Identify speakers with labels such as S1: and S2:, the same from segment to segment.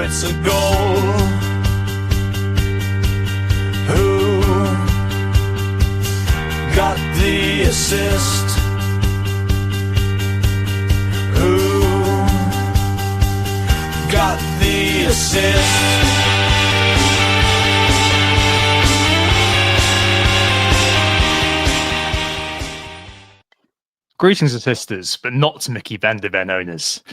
S1: it's a goal. Who got the assist? Who got the assist?
S2: Greetings to sisters, but not to Mickey van der Ven owners.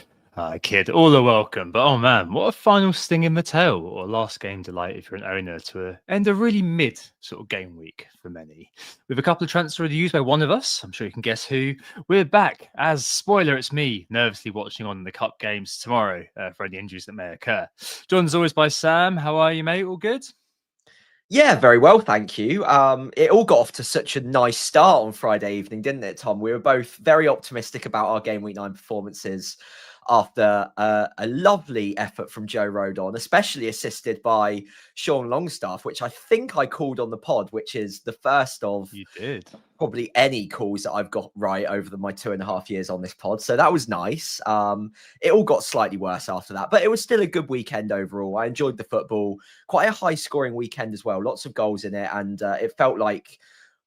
S2: Kid, all are welcome, but oh man, what a final sting in the tail, or last game delight if you're an owner to end a really mid sort of game week for many. With a couple of transfer reviews by one of us, I'm sure you can guess who, we're back. As spoiler, it's me, nervously watching on the cup games tomorrow for any injuries that may occur. Joined as always by Sam. How are you, mate? All good?
S3: Yeah, very well, thank you. It all got off to such a nice start on Friday evening, didn't it, Tom? We were both very optimistic about our game week 9 performances after a lovely effort from Joe Rodon, especially assisted by Sean Longstaff, which I think I called on the pod, which is the first of
S2: You did.
S3: probably any calls that I've got right over my 2.5 years on this pod. So that was nice. It all got slightly worse after that, but it was still a good weekend overall. I enjoyed the football, quite a high scoring weekend as well. Lots of goals in it. And it felt like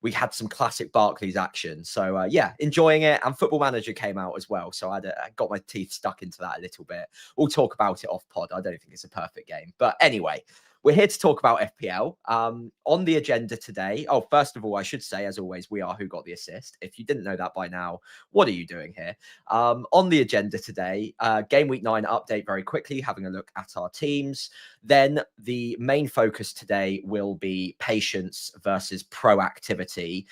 S3: we had some classic Barclays action. So yeah, enjoying it. And Football Manager came out as well. So I got my teeth stuck into that a little bit. We'll talk about it off pod. I don't think it's a perfect game. But anyway, we're here to talk about FPL. On the agenda today, first of all, I should say, as always, we are Who Got the Assist. If you didn't know that by now, what are you doing here? On the agenda today, Game Week 9 update very quickly, having a look at our teams. Then the main focus today will be patience versus proactivity.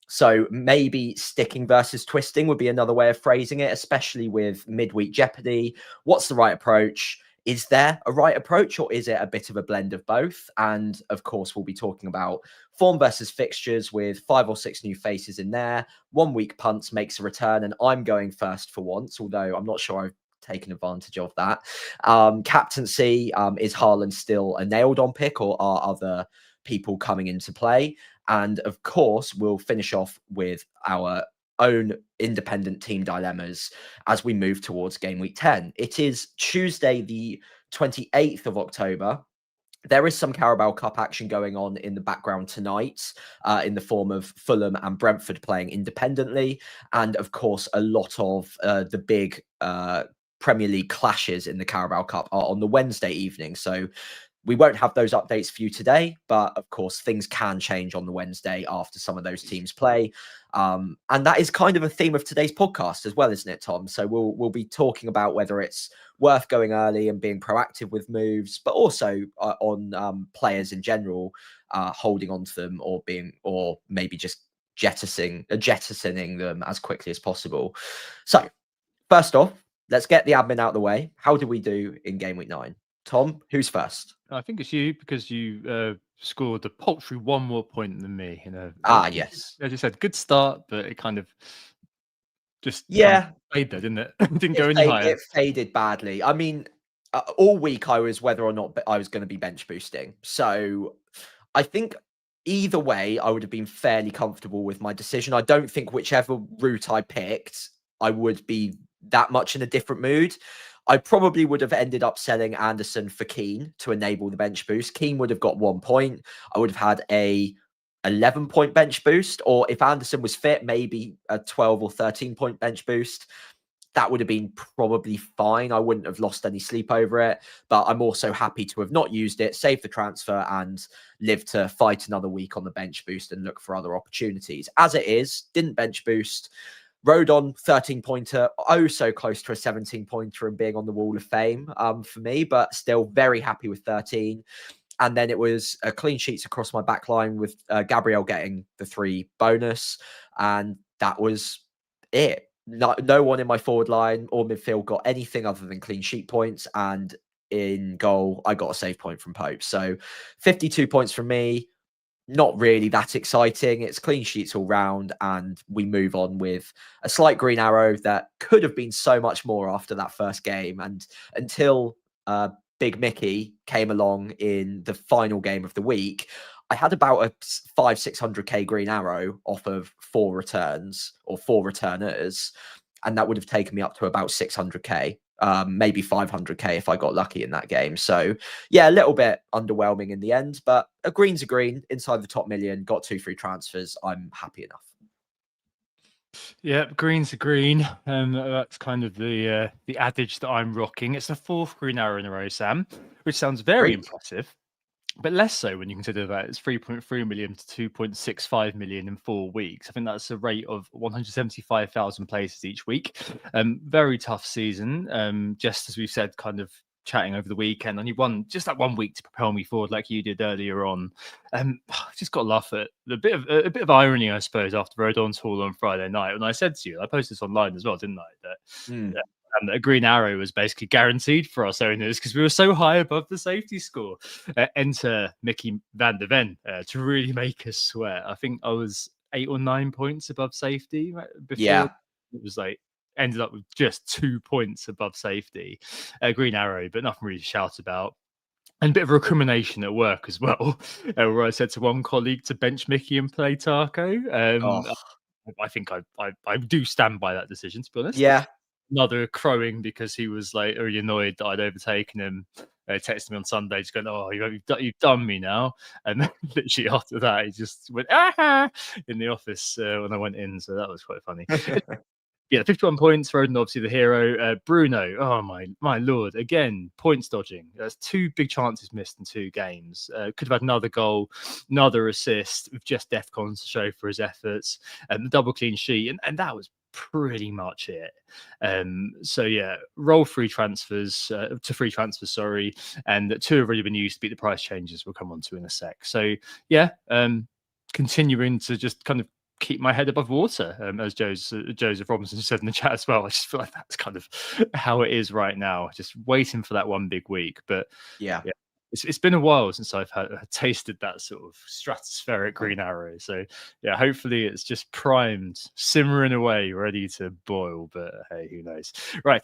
S3: So maybe sticking versus twisting would be another way of phrasing it, especially with midweek jeopardy. What's the right approach? Is there a right approach, or is it a bit of a blend of both? And of course, we'll be talking about form versus fixtures with 5 or 6 new faces in there. 1 week punts makes a return, and I'm going first for once, although I'm not sure I've taken advantage of that. Captaincy, is Haaland still a nailed on pick, or are other people coming into play? And of course, we'll finish off with our own independent team dilemmas as we move towards game week 10. It is Tuesday, the 28th of October. There is some Carabao Cup action going on in the background tonight, in the form of Fulham and Brentford playing independently. And of course, a lot of the big Premier League clashes in the Carabao Cup are on the Wednesday evening. So we won't have those updates for you today, but of course, things can change on the Wednesday after some of those teams play. And that is kind of a theme of today's podcast as well, isn't it, Tom? So we'll be talking about whether it's worth going early and being proactive with moves, but also on players in general, holding on to them or maybe just jettisoning them as quickly as possible. So first off, let's get the admin out of the way. How do we do in game week 9? Tom, who's first?
S2: I think it's you, because you scored a paltry 1 more point than me.
S3: Yes.
S2: As you said, good start, but it kind of just
S3: faded
S2: there, didn't it? Didn't go any higher.
S3: It faded badly. I mean, all week I was whether or not I was going to be bench boosting. So I think either way, I would have been fairly comfortable with my decision. I don't think whichever route I picked, I would be that much in a different mood. I probably would have ended up selling Anderson for Keane to enable the bench boost. Keane would have got 1 point. I would have had a 11-point bench boost, or if Anderson was fit, maybe a 12 or 13-point bench boost. That would have been probably fine. I wouldn't have lost any sleep over it, but I'm also happy to have not used it, saved the transfer, and live to fight another week on the bench boost and look for other opportunities. As it is, didn't bench boost. Rodon, 13-pointer, so close to a 17-pointer and being on the Wall of Fame for me, but still very happy with 13. And then it was clean sheets across my back line with Gabriel getting the 3 bonus. And that was it. No one in my forward line or midfield got anything other than clean sheet points. And in goal, I got a save point from Pope. So 52 points from me. Not really that exciting. It's clean sheets all round, and we move on with a slight green arrow that could have been so much more after that first game. And until Big Mickey came along in the final game of the week, I had about a 500-600k green arrow off of 4 returns or 4 returners, and that would have taken me up to about 600k. maybe 500k if I got lucky in that game. So yeah, a little bit underwhelming in the end, but a green's a green inside the top million, got 2 free transfers. I'm happy enough.
S2: Yeah, green's a green. That's kind of the adage that I'm rocking. It's the 4th green arrow in a row, Sam, which sounds very
S3: Great.
S2: impressive, but less so when you consider that it's 3.3 million to 2.65 million in 4 weeks. I think that's a rate of 175,000 places each week. Very tough season. Just as we've said, kind of chatting over the weekend, only just that 1 week to propel me forward like you did earlier on. Just got to laugh at a bit of irony, I suppose, after Rodon's haul on Friday night. When I said to you, I posted this online as well, didn't I? That a green arrow was basically guaranteed for us owners because we were so high above the safety score. Enter Mickey van der Ven to really make us sweat. I think I was 8 or 9 points above safety before.
S3: Yeah.
S2: It was like ended up with just 2 points above safety. Green arrow, but nothing really to shout about. And a bit of recrimination at work as well, where I said to one colleague to bench Mickey and play Taco. I think I do stand by that decision, to be honest.
S3: Yeah.
S2: Another crowing because he was like really annoyed that I'd overtaken him. Texted me on Sunday, just going, "Oh, you've done me now." And then literally after that, he just went "ah" in the office when I went in. So that was quite funny. Yeah, 51 points. Rodon, obviously the hero. Bruno, oh my lord, again points dodging. That's 2 big chances missed in 2 games. Could have had another goal, another assist with just DEFCONs to show for his efforts, and the double clean sheet, and that was pretty much it. So yeah, roll free transfers to free transfers, sorry, and 2 have already been used to beat the price changes. We'll come on to in a sec. So yeah, continuing to just kind of keep my head above water, as Joseph Robinson said in the chat as well. I just feel like that's kind of how it is right now, just waiting for that one big week. But yeah, it's been a while since I've tasted that sort of stratospheric green arrow. So yeah, hopefully it's just primed, simmering away, ready to boil. But hey, who knows? Right.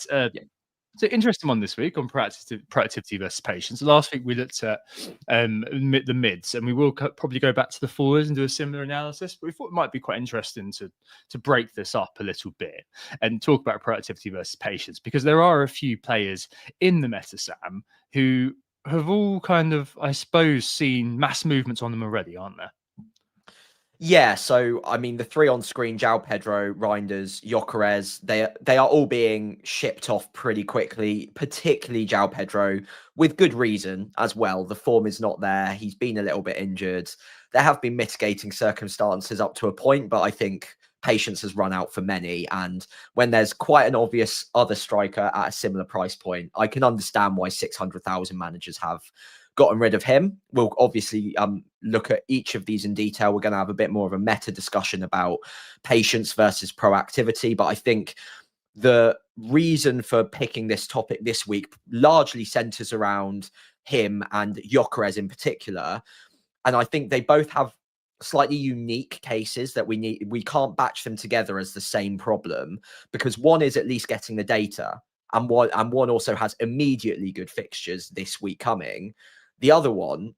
S2: So interesting one this week on proactivity versus patience. Last week we looked at the mids, and we will probably go back to the forwards and do a similar analysis. But we thought it might be quite interesting to break this up a little bit and talk about proactivity versus patience, because there are a few players in the meta, Sam, who have all kind of, I suppose, seen mass movements on them already, aren't there?
S3: Yeah, so I mean, the 3 on screen, João Pedro, Reinders, Gyökeres, they are all being shipped off pretty quickly, particularly João Pedro, with good reason as well. The form is not there. He's been a little bit injured. There have been mitigating circumstances up to a point, but I think patience has run out for many. And when there's quite an obvious other striker at a similar price point, I can understand why 600,000 managers have gotten rid of him. We'll obviously look at each of these in detail. We're going to have a bit more of a meta discussion about patience versus proactivity. But I think the reason for picking this topic this week largely centers around him and Gyökeres in particular. And I think they both have slightly unique cases that we can't batch them together as the same problem, because one is at least getting the data, and one also has immediately good fixtures this week coming. The other one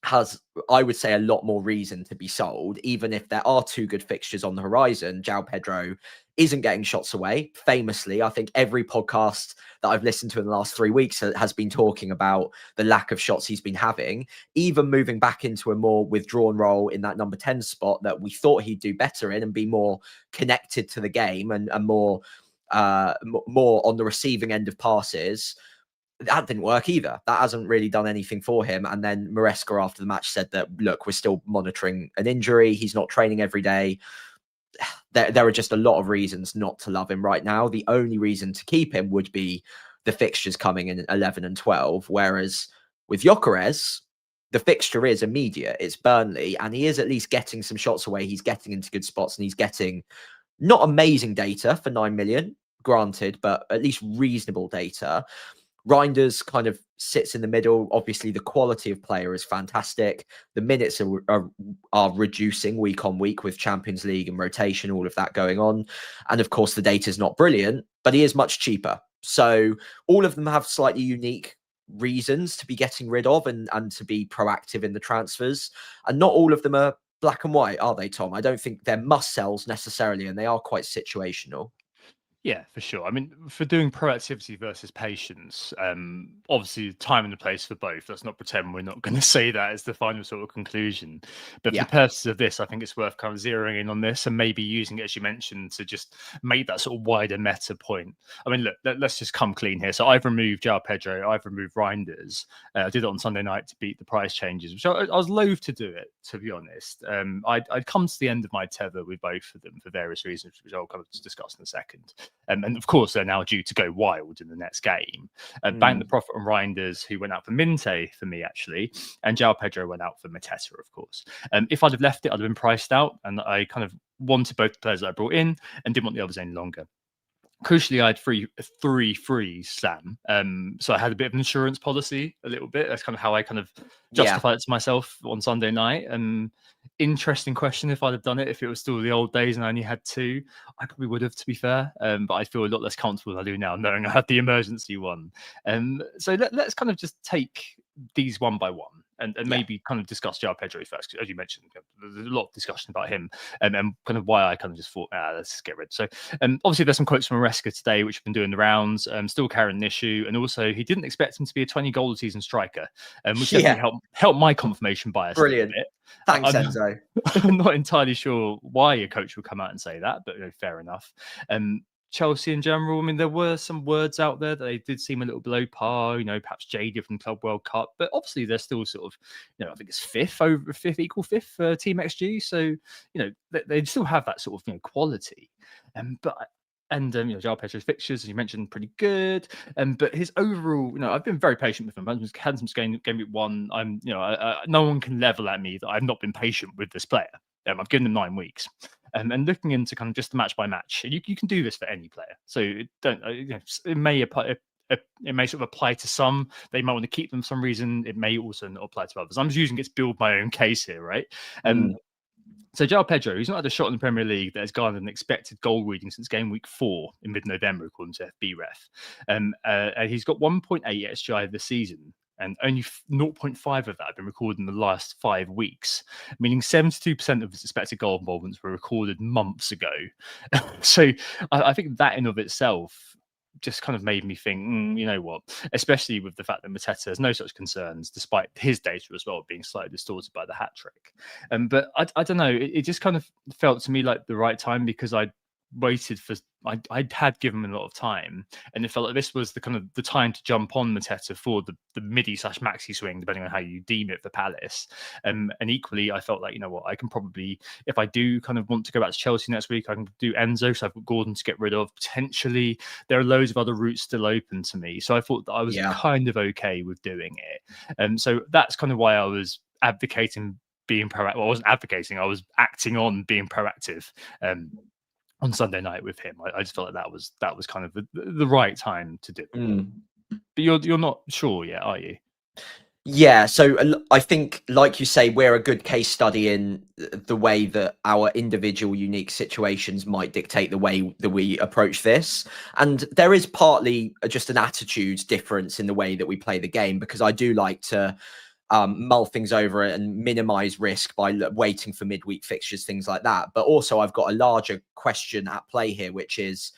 S3: has, I would say, a lot more reason to be sold, even if there are 2 good fixtures on the horizon. João Pedro isn't getting shots away. Famously, I think every podcast that I've listened to in the last 3 weeks has been talking about the lack of shots he's been having, even moving back into a more withdrawn role in that number 10 spot that we thought he'd do better in and be more connected to the game and more on the receiving end of passes. That didn't work either. That hasn't really done anything for him. And then Maresca after the match said that, look, we're still monitoring an injury. He's not training every day. There are just a lot of reasons not to love him right now. The only reason to keep him would be the fixtures coming in 11 and 12. Whereas with Gyökeres, the fixture is immediate. It's Burnley, and he is at least getting some shots away. He's getting into good spots, and he's getting not amazing data for 9 million, granted, but at least reasonable data. Reinders kind of sits in the middle. Obviously, the quality of player is fantastic. The minutes are reducing week on week with Champions League and rotation, all of that going on. And of course, the data is not brilliant, but he is much cheaper. So all of them have slightly unique reasons to be getting rid of and to be proactive in the transfers. And not all of them are black and white, are they, Tom? I don't think they're must sells necessarily, and they are quite situational.
S2: Yeah, for sure. I mean, for doing proactivity versus patience, obviously time and the place for both. Let's not pretend we're not going to say that as the final sort of conclusion. But for
S3: Yeah.
S2: the purposes of this, I think it's worth kind of zeroing in on this and maybe using it, as you mentioned, to just make that sort of wider meta point. I mean, look, let's just come clean here. So I've removed João Pedro, I've removed Reinders. I did it on Sunday night to beat the price changes, which I was loath to do it, to be honest. I'd come to the end of my tether with both of them for various reasons, which I'll kind of discuss in a second. And of course, they're now due to go wild in the next game. Bank the profit on Reinders, who went out for Minte for me, actually, and João Pedro went out for Mateta, of course. If I'd have left it, I'd have been priced out, and I kind of wanted both the players that I brought in and didn't want the others any longer. Crucially, I had three frees, Sam. So I had a bit of an insurance policy, a little bit. That's kind of how I kind of justified it to myself on Sunday night. Interesting question if I'd have done it if it was still the old days and I only had two. I probably would have, to be fair. But I feel a lot less comfortable than I do now, knowing I had the emergency one. So let's kind of just take these one by one. And maybe kind of discuss João Pedro first, because as you mentioned, there's a lot of discussion about him and kind of why I kind of just thought, let's just get rid. So obviously there's some quotes from Maresca today, which have been doing the rounds, still carrying an issue. And also he didn't expect him to be a 20 goal a season striker, which definitely helped my confirmation bias.
S3: Brilliant.
S2: A bit.
S3: Thanks, Enzo.
S2: I'm not entirely sure why a coach would come out and say that, but fair enough. Chelsea in general, I mean, there were some words out there that they did seem a little below par, perhaps jaded from Club World Cup, but obviously they're still sort of, I think it's fifth for Team XG. So, they still have that sort of, quality. João Pedro's fixtures, as you mentioned, pretty good. But his overall, I've been very patient with him. I've had some game week one. No one can level at me that I've not been patient with this player. I've given him 9 weeks. And looking into kind of just the match by match, you can do this for any player. So it may apply. It may sort of apply to some. They might want to keep them for some reason. It may also not apply to others. I'm just using it to build my own case here, right? So João Pedro, he's not had a shot in the Premier League that has garnered an expected goal reading since game week 4 in mid-November, according to FBref. He's got 1.8 XGI this season, and only 0.5 of that have been recorded in the last 5 weeks, meaning 72% of his expected goal involvements were recorded months ago. So I think that in of itself just kind of made me think, you know what, especially with the fact that Mateta has no such concerns, despite his data as well being slightly distorted by the hat trick. But I don't know, it just kind of felt to me like the right time, because I waited for, I had given him a lot of time, and it felt like this was the kind of the time to jump on Mateta for the midi/maxi swing, depending on how you deem it, for Palace. And equally, I felt like, I can probably, if I do kind of want to go back to Chelsea next week, I can do Enzo, so I've got Gordon to get rid of. Potentially, there are loads of other routes still open to me, so I thought that I was kind of okay with doing it. So that's kind of why I was advocating being proactive. Well, I wasn't advocating, I was acting on being proactive. On Sunday night with him, I just felt like that was kind of the right time to do it. But you're not sure yet, are you?
S3: Yeah, so I think, like you say, we're a good case study in the way that our individual unique situations might dictate the way that we approach this. And there is partly just an attitude difference in the way that we play the game, because I do like to mull things over and minimize risk by waiting for midweek fixtures, things like that. But also I've got a larger question at play here, which is,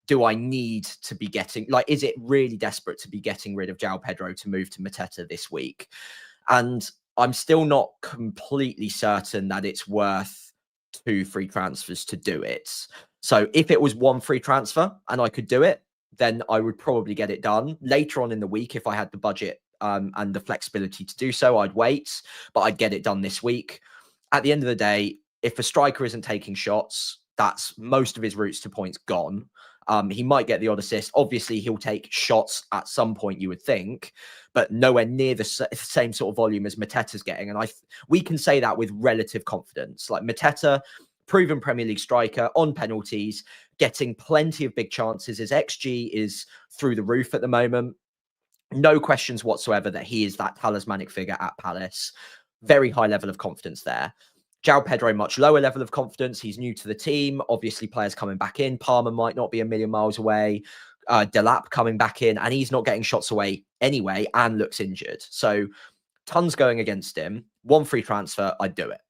S3: do I need to be getting, is it really desperate to be getting rid of João Pedro to move to Mateta this week? And I'm still not completely certain that it's worth 2 free transfers to do it. So if it was 1 free transfer and I could do it, then I would probably get it done later on in the week. If I had the budget and the flexibility to do so, I'd wait, but I'd get it done this week. At the end of the day, if a striker isn't taking shots, that's most of his routes to points gone. He might get the odd assist. Obviously, he'll take shots at some point, you would think, but nowhere near the same sort of volume as Mateta's getting. And we can say that with relative confidence. Like Mateta, proven Premier League striker on penalties, getting plenty of big chances. His XG is through the roof at the moment. No questions whatsoever that he is that talismanic figure at Palace. Very high level of confidence there. João Pedro, much lower level of confidence. He's new to the team. Obviously, players coming back in. Palmer might not be a million miles away. Delap coming back in, and he's not getting shots away anyway and looks injured. So tons going against him. 1 free transfer, I'd do it.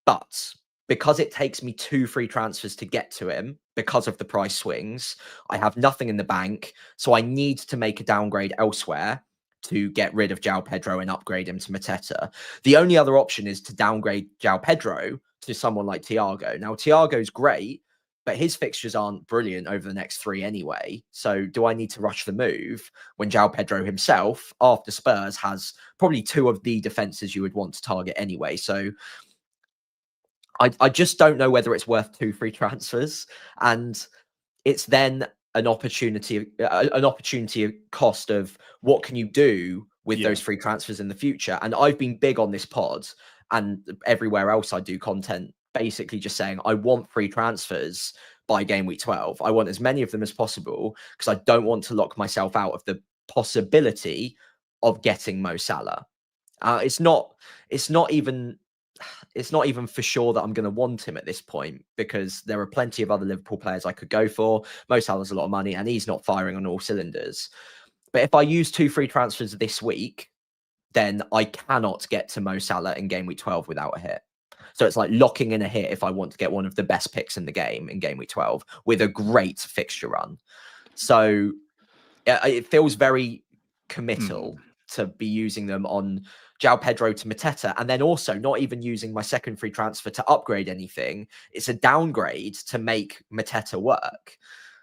S3: But because it takes me 2 free transfers to get to him because of the price swings. I have nothing in the bank, so I need to make a downgrade elsewhere to get rid of João Pedro and upgrade him to Mateta. The only other option is to downgrade João Pedro to someone like Thiago. Now, Thiago's great, but his fixtures aren't brilliant over the next 3 anyway. So do I need to rush the move when João Pedro himself, after Spurs, has probably 2 of the defenses you would want to target anyway? So I just don't know whether it's worth 2 free transfers. And it's then an opportunity cost of what can you do with those free transfers in the future. And I've been big on this pod and everywhere else I do content, basically just saying I want free transfers by game week 12. I want as many of them as possible because I don't want to lock myself out of the possibility of getting Mo Salah. It's not even for sure that I'm going to want him at this point, because there are plenty of other Liverpool players I could go for. Mo Salah's a lot of money and he's not firing on all cylinders. But if I use 2 free transfers this week, then I cannot get to Mo Salah in game week 12 without a hit. So it's like locking in a hit if I want to get one of the best picks in the game in game week 12 with a great fixture run. So it feels very committal to be using them on João Pedro to Mateta, and then also not even using my second free transfer to upgrade anything. It's a downgrade to make Mateta work.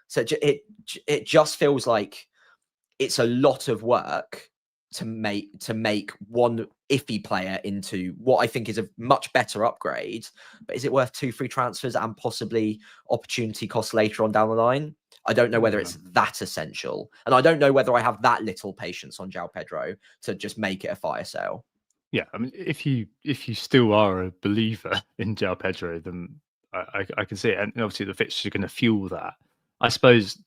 S3: So it just feels like it's a lot of work to make one iffy player into what I think is a much better upgrade. But is it worth 2 free transfers and possibly opportunity costs later on down the line? I don't know whether it's that essential. And I don't know whether I have that little patience on João Pedro to just make it a fire sale.
S2: Yeah, I mean, if you still are a believer in João Pedro, then I can see it. And obviously the fixtures are going to fuel that. I suppose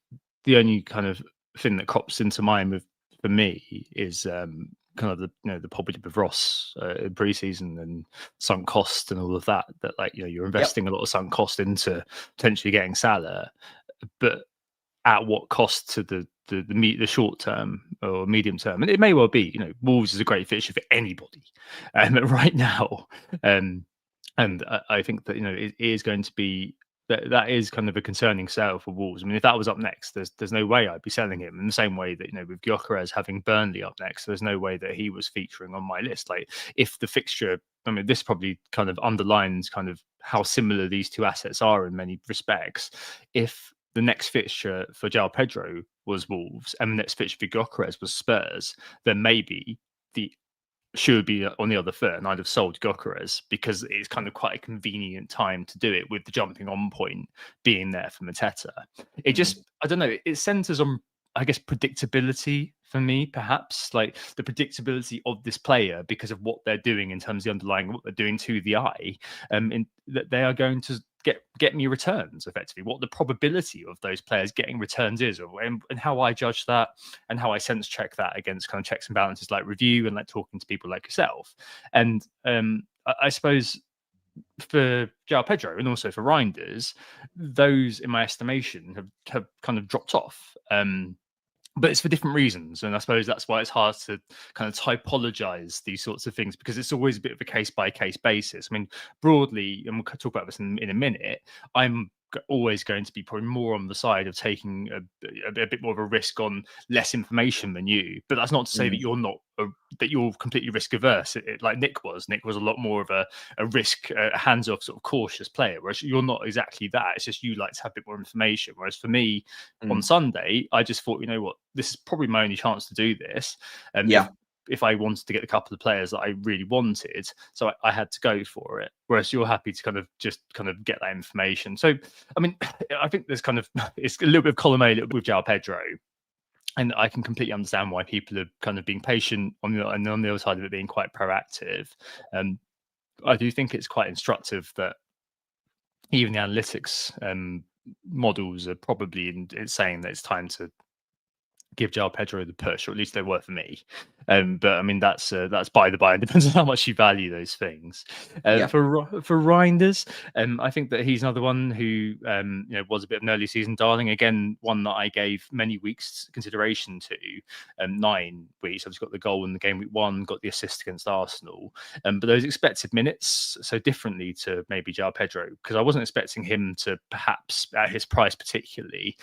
S2: the only kind of thing that crops into mind for me is kind of the problem with Ross in pre-season and sunk cost and all of that. That you're investing a lot of sunk cost into potentially getting Salah, but at what cost to the short term or medium term? And it may well be, Wolves is a great fixture for anybody right now, and I think that it is going to be that is kind of a concerning sale for Wolves. I mean, if that was up next, there's no way I'd be selling him in the same way that with Gyökeres having Burnley up next, there's no way that he was featuring on my list. Like, if the fixture, I mean, this probably kind of underlines kind of how similar these two assets are in many respects. If the next fixture for João Pedro was Wolves and the next fixture for Gyökeres was Spurs, then maybe the should be on the other foot, and I'd have sold Gyökeres because it's kind of quite a convenient time to do it with the jumping on point being there for Mateta. It just, I don't know, it centers on, I guess, predictability for me, perhaps, like the predictability of this player because of what they're doing in terms of the underlying, what they're doing to the eye, in that they are going to get me returns effectively, what the probability of those players getting returns is, and how I judge that and how I sense check that against kind of checks and balances like review and like talking to people like yourself. And I suppose for João Pedro and also for Reinders, those in my estimation have kind of dropped off. But it's for different reasons. And I suppose that's why it's hard to kind of typologize these sorts of things, because it's always a bit of a case by case basis. I mean, broadly, and we'll talk about this in a minute, I'm always going to be probably more on the side of taking a bit more of a risk on less information than you. But that's not to say that you're not that you're completely risk averse, like Nick was a lot more of a risk, hands off sort of cautious player, whereas you're not exactly that. It's just you like to have a bit more information, whereas for me on Sunday I just thought, this is probably my only chance to do this, and if I wanted to get a couple of players that I really wanted, so I had to go for it. Whereas you're happy to kind of get that information. So, I mean, I think there's it's a little bit of column A with João Pedro, and I can completely understand why people are kind of being patient and on the other side of it being quite proactive. I do think it's quite instructive that even the analytics models are probably saying that it's time to give João Pedro the push, or at least they were for me. But I mean, that's by the by. It depends on how much you value those things.
S3: Yeah.
S2: For Reinders, I think that he's another one who was a bit of an early season darling. Again, one that I gave many weeks consideration to. 9 weeks. I've just got the goal in the game week 1, got the assist against Arsenal. But those expected minutes, so differently to maybe João Pedro, because I wasn't expecting him to perhaps at his price particularly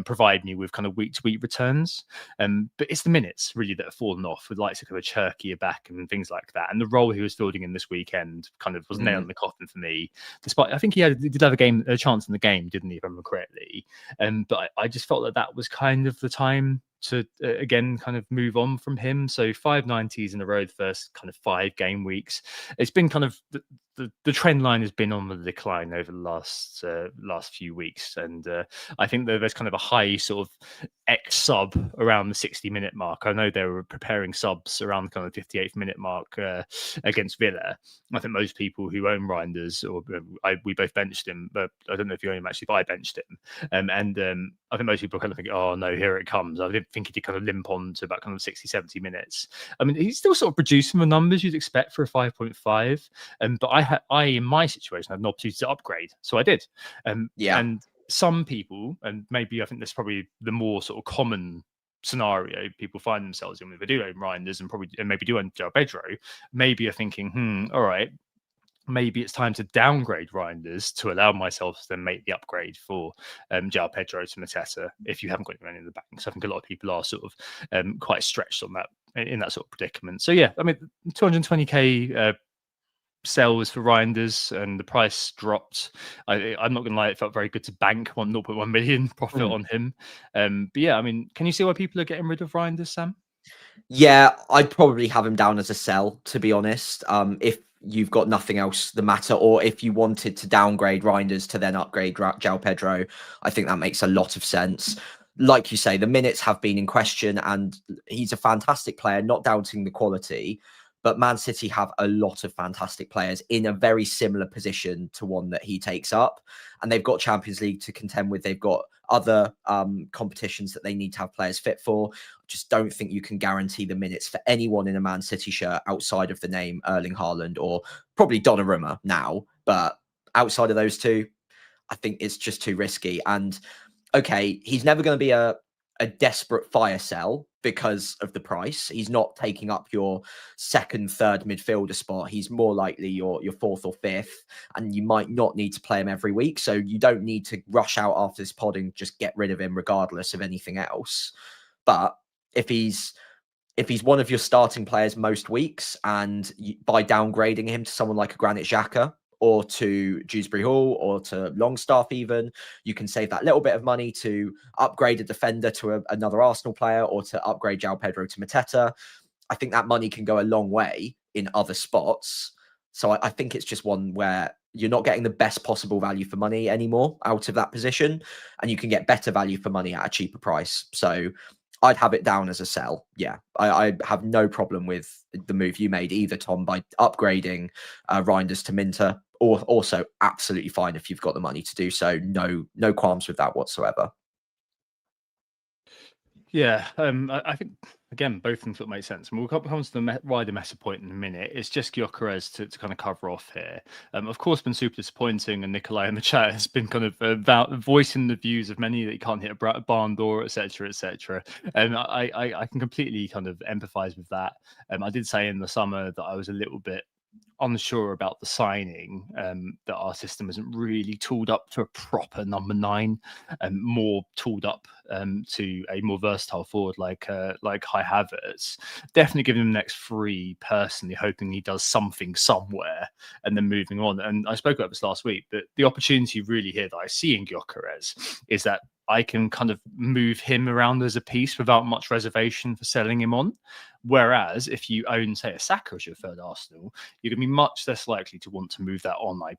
S2: provide me with kind of week to week returns. But it's the minutes really that have fallen off with likes of kind of Cherky back and things like that. And the role he was fielding in this weekend kind of was nailed in the coffin for me. Despite I think he did have a chance in the game, didn't he, if I remember correctly? But I just felt that was kind of the time to again kind of move on from him. So 5 90s in a row the first kind of 5 game weeks. It's been kind of the trend line has been on the decline over the last few weeks, and I think that there's kind of a high sort of X sub around the 60-minute mark. I know they were preparing subs around the kind of 58th minute mark against Villa. I think most people who own Reinders, or we both benched him, but I don't know if you own him actually, but I benched him. I think most people kind of think, oh no, here it comes. I didn't think he did kind of limp on to about kind of 60, 70 minutes. I mean, he's still sort of producing the numbers you'd expect for a 5.5. But I in my situation had an opportunity to upgrade, so I did. And some people, and maybe I think that's probably the more sort of common scenario people find themselves in, if they do own Reinders and maybe do own João Pedro, maybe are thinking, all right, maybe it's time to downgrade Reinders to allow myself to then make the upgrade for João Pedro to Mateta if you haven't got any in the bank. So I think a lot of people are sort of quite stretched on that, in that sort of predicament. So yeah, I mean, 220k sells for Reinders and the price dropped. I'm not going to lie, it felt very good to bank 0.1 million profit on him. But yeah, I mean, can you see why people are getting rid of Reinders, Sam?
S3: Yeah, I'd probably have him down as a sell, to be honest. If you've got nothing else the matter, or if you wanted to downgrade Reinders to then upgrade João Pedro, I think that makes a lot of sense. Like you say, the minutes have been in question, and he's a fantastic player, not doubting the quality. But Man City have a lot of fantastic players in a very similar position to one that he takes up. And they've got Champions League to contend with. They've got other competitions that they need to have players fit for. I just don't think you can guarantee the minutes for anyone in a Man City shirt outside of the name Erling Haaland or probably Donnarumma now. But outside of those two, I think it's just too risky. And okay, he's never going to be a desperate fire sell because of the price. He's not taking up your second, third midfielder spot. He's more likely your fourth or fifth, and you might not need to play him every week. So you don't need to rush out after this pod and just get rid of him regardless of anything else. But if he's one of your starting players most weeks, and by downgrading him to someone like a Granit Xhaka or to Dewsbury Hall or to Longstaff even, you can save that little bit of money to upgrade a defender to another Arsenal player or to upgrade João Pedro to Mateta. I think that money can go a long way in other spots. So I think it's just one where you're not getting the best possible value for money anymore out of that position, and you can get better value for money at a cheaper price. So I'd have it down as a sell. Yeah, I have no problem with the move you made either, Tom, by upgrading Reinders to Minter. Or also absolutely fine if you've got the money to do so. No qualms with that whatsoever.
S2: Yeah, I think again both of them sort of make sense. And we'll come to the wider meta point in a minute. It's just Gyökeres to kind of cover off here. Of course, been super disappointing, and Nikolai in the chat has been kind of voicing the views of many that he can't hit a barn door, etc., etc. And I can completely kind of empathise with that. I did say in the summer that I was a little bit unsure about the signing, that our system isn't really tooled up to a proper number 9, and more tooled up to a more versatile forward like Kai Havertz. Definitely giving him the next 3 personally, hoping he does something somewhere and then moving on. And I spoke about this last week, but the opportunity really here that I see in Gyökeres is that I can kind of move him around as a piece without much reservation for selling him on. Whereas if you own, say, a Saka as your third Arsenal, you're going to be much less likely to want to move that on, I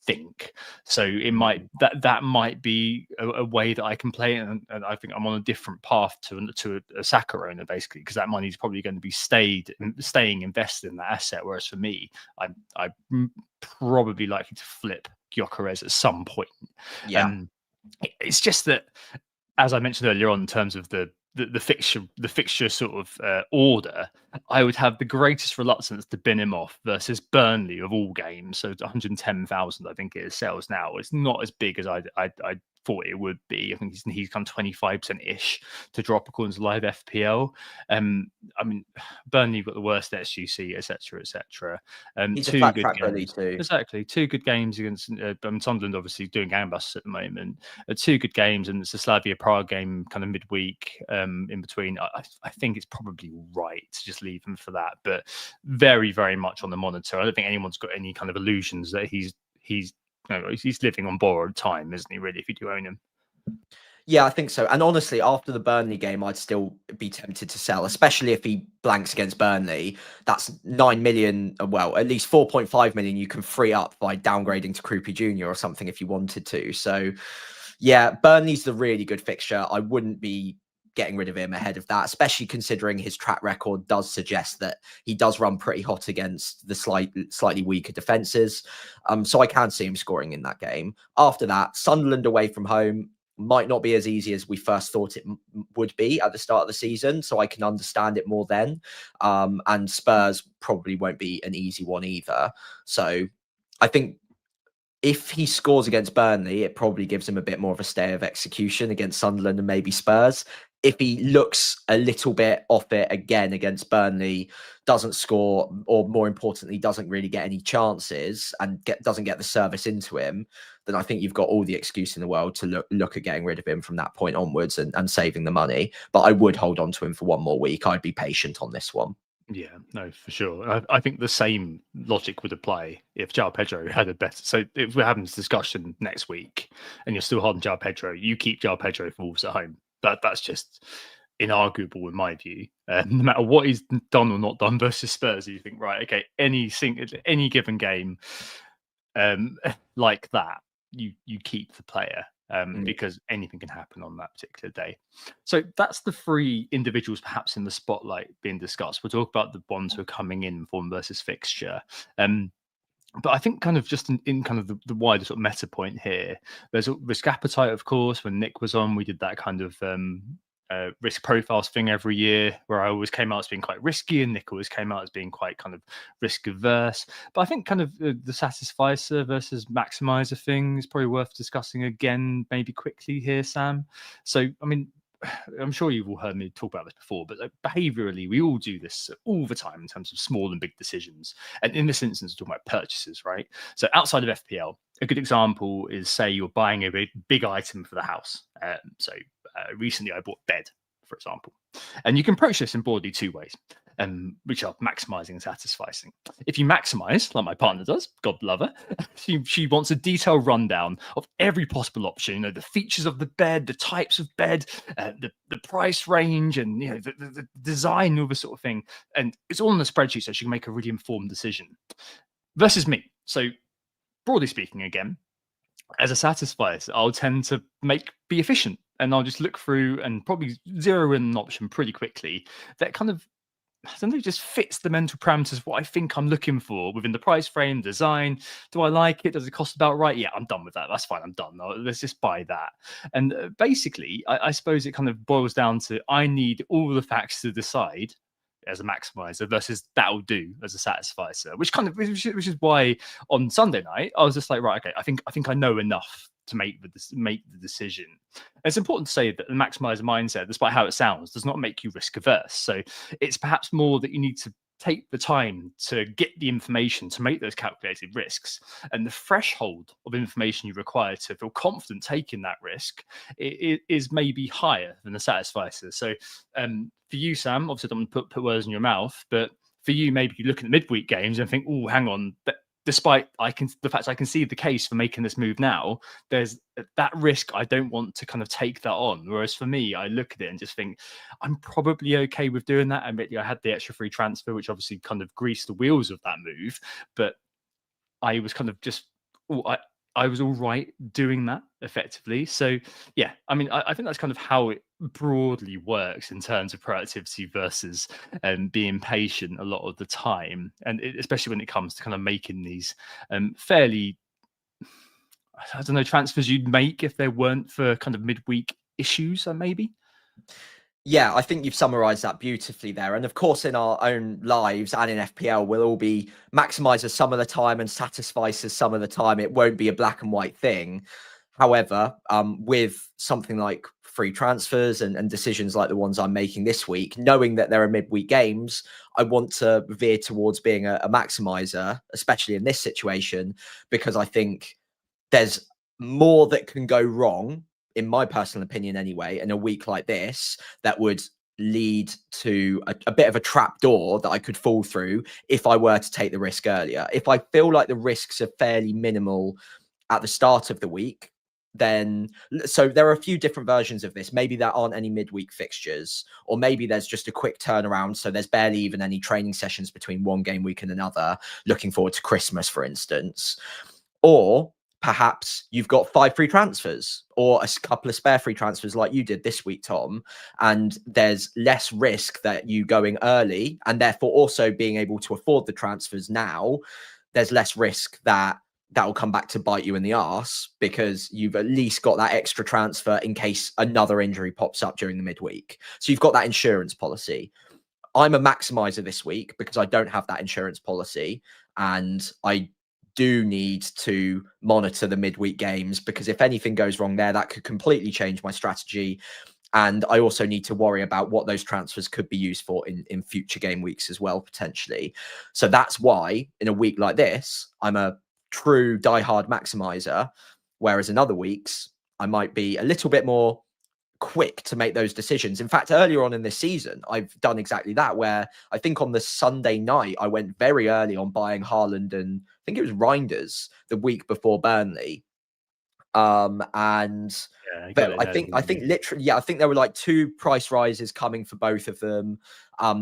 S2: think. So it might that might be a way that I can play it, and I think I'm on a different path to a Saka owner, basically, because that money is probably going to be staying invested in that asset. Whereas for me, I'm probably likely to flip Gyökeres at some point.
S3: Yeah.
S2: It's just that, as I mentioned earlier on, in terms of the the fixture sort of order, I would have the greatest reluctance to bin him off versus Burnley of all games. So 110,000, I think it sells now. It's not as big as I thought it would be. I think he's come 25% ish to drop according to live FPL. I mean, Burnley got the worst SGC, etc., etc.
S3: He's a
S2: Two
S3: flat
S2: good
S3: track Burnley
S2: games,
S3: too.
S2: exactly. Two good games against Sunderland, obviously doing gangbusters at the moment. Two good games, and it's a Slavia Prague game kind of midweek in between. I think it's probably right to just leave him for that, but very, very much on the monitor. I don't think anyone's got any kind of illusions that he's living on borrowed time, isn't he? Really, if you do own him.
S3: Yeah, I think so. And honestly, after the Burnley game, I'd still be tempted to sell, especially if he blanks against Burnley. That's 9 million, well, at least 4.5 million you can free up by downgrading to Krupi Jr. or something if you wanted to. So, yeah, Burnley's the really good fixture. I wouldn't be getting rid of him ahead of that, especially considering his track record does suggest that he does run pretty hot against the slightly weaker defenses. So I can see him scoring in that game. After that, Sunderland away from home might not be as easy as we first thought it would be at the start of the season. So I can understand it more then. And Spurs probably won't be an easy one either. So I think if he scores against Burnley, it probably gives him a bit more of a stay of execution against Sunderland and maybe Spurs. If he looks a little bit off it again against Burnley, doesn't score, or more importantly, doesn't really get any chances and doesn't get the service into him, then I think you've got all the excuse in the world to look at getting rid of him from that point onwards and saving the money. But I would hold on to him for one more week. I'd be patient on this one.
S2: Yeah, no, for sure. I think the same logic would apply if João Pedro had a better. So if we're having this discussion next week and you're still holding João Pedro, you keep João Pedro for Wolves at home. That's just inarguable in my view. No matter what he's done or not done versus Spurs, you think, right, okay, any given game like that, you keep the player. Because anything can happen on that particular day. So that's the three individuals perhaps in the spotlight being discussed. We'll talk about the ones who are coming in form versus fixture. But I think kind of just in kind of the wider sort of meta point here, there's a risk appetite, of course. When Nick was on, we did that kind of risk profiles thing every year where I always came out as being quite risky and Nick always came out as being quite kind of risk averse. But I think kind of the satisficer versus maximizer thing is probably worth discussing again, maybe quickly here, Sam. So, I mean, I'm sure you've all heard me talk about this before, but behaviorally, we all do this all the time in terms of small and big decisions. And in this instance, we're talking about purchases, right? So outside of FPL, a good example is, say, you're buying a big item for the house. Recently, I bought a bed, for example. And you can approach this in broadly two ways, which are maximizing and satisficing. If you maximize, like my partner does, God love her, she wants a detailed rundown of every possible option, you know, the features of the bed, the types of bed, the price range, and, you know, the design, all this sort of thing. And it's all in a spreadsheet, so she can make a really informed decision. Versus me. So broadly speaking, again, as a satisfier, I'll tend to be efficient, and I'll just look through and probably zero in an option pretty quickly that kind of, I don't know, just fits the mental parameters of what I think I'm looking for within the price frame, design. Do I like it? Does it cost about right? Yeah, I'm done with that. That's fine. I'm done. Let's just buy that. And basically, I suppose it kind of boils down to I need all the facts to decide as a maximizer versus that'll do as a satisfier, which is why on Sunday night I was just like, right, okay, I think I know enough to make the decision. And it's important to say that the maximizer mindset, despite how it sounds, does not make you risk averse. So it's perhaps more that you need to take the time to get the information to make those calculated risks, and the threshold of information you require to feel confident taking that risk is maybe higher than the satisfier. So for you, Sam, obviously I don't want to put words in your mouth, but for you, maybe you look at the midweek games and think, oh, hang on, despite the fact I can see the case for making this move now, there's that risk. I don't want to kind of take that on. Whereas for me, I look at it and just think I'm probably okay with doing that. Admittedly, I had the extra free transfer, which obviously kind of greased the wheels of that move, but I was kind of just, I was all right doing that effectively. So yeah, I mean, I think that's kind of how it broadly works in terms of proactivity versus being patient a lot of the time, and especially when it comes to kind of making these fairly, I don't know, transfers you'd make if there weren't for kind of midweek issues, maybe.
S3: Yeah, I think you've summarized that beautifully there. And of course, in our own lives and in FPL, we'll all be maximizers some of the time and satisficers some of the time. It won't be a black and white thing. However, with something like free transfers and decisions like the ones I'm making this week, knowing that there are midweek games, I want to veer towards being a maximizer, especially in this situation, because I think there's more that can go wrong, in my personal opinion anyway, in a week like this that would lead to a bit of a trap door that I could fall through if I were to take the risk earlier. If I feel like the risks are fairly minimal at the start of the week, then so there are a few different versions of this. Maybe there aren't any midweek fixtures, or maybe there's just a quick turnaround. So there's barely even any training sessions between one game week and another. Looking forward to Christmas, for instance. Or perhaps you've got 5 free transfers or a couple of spare free transfers like you did this week, Tom, and there's less risk that you going early and therefore also being able to afford the transfers now. There's less risk that will come back to bite you in the arse because you've at least got that extra transfer in case another injury pops up during the midweek. So you've got that insurance policy. I'm a maximizer this week because I don't have that insurance policy, and I do need to monitor the midweek games because if anything goes wrong there, that could completely change my strategy. And I also need to worry about what those transfers could be used for in future game weeks as well, potentially. So that's why in a week like this, I'm a true diehard maximizer, whereas in other weeks, I might be a little bit more quick to make those decisions. In fact, earlier on in this season, I've done exactly that, where I think on the Sunday night, I went very early on buying Haaland and I think it was Reinders the week before Burnley. And
S2: Yeah, got
S3: but
S2: it
S3: I
S2: early,
S3: think
S2: didn't you?
S3: literally, yeah, I think there were like 2 price rises coming for both of them.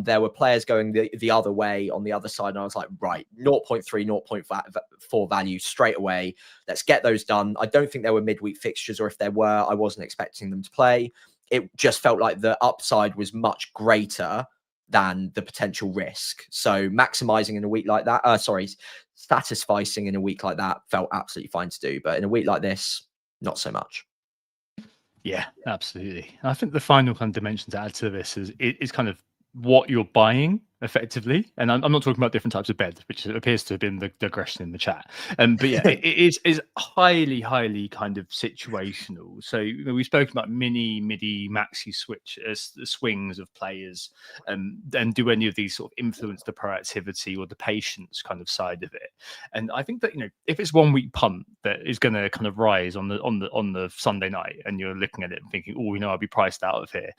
S3: There were players going the other way on the other side, and I was like, right, 0.3, 0.4 value straight away. Let's get those done. I don't think there were midweek fixtures, or if there were, I wasn't expecting them to play. It just felt like the upside was much greater than the potential risk. So maximizing in a week like that, satisficing in a week like that felt absolutely fine to do. But in a week like this, not so much.
S2: Yeah, absolutely. I think the final kind of dimension to add to this is kind of what you're buying effectively. And I'm not talking about different types of bed, which appears to have been the digression in the chat. But yeah, it is highly, highly kind of situational. So we've spoken about midi, maxi swings of players, and do any of these sort of influence the proactivity or the patience kind of side of it? And I think that if it's 1 week punt that is going to kind of rise on the Sunday night, and you're looking at it and thinking, oh, I'll be priced out of here.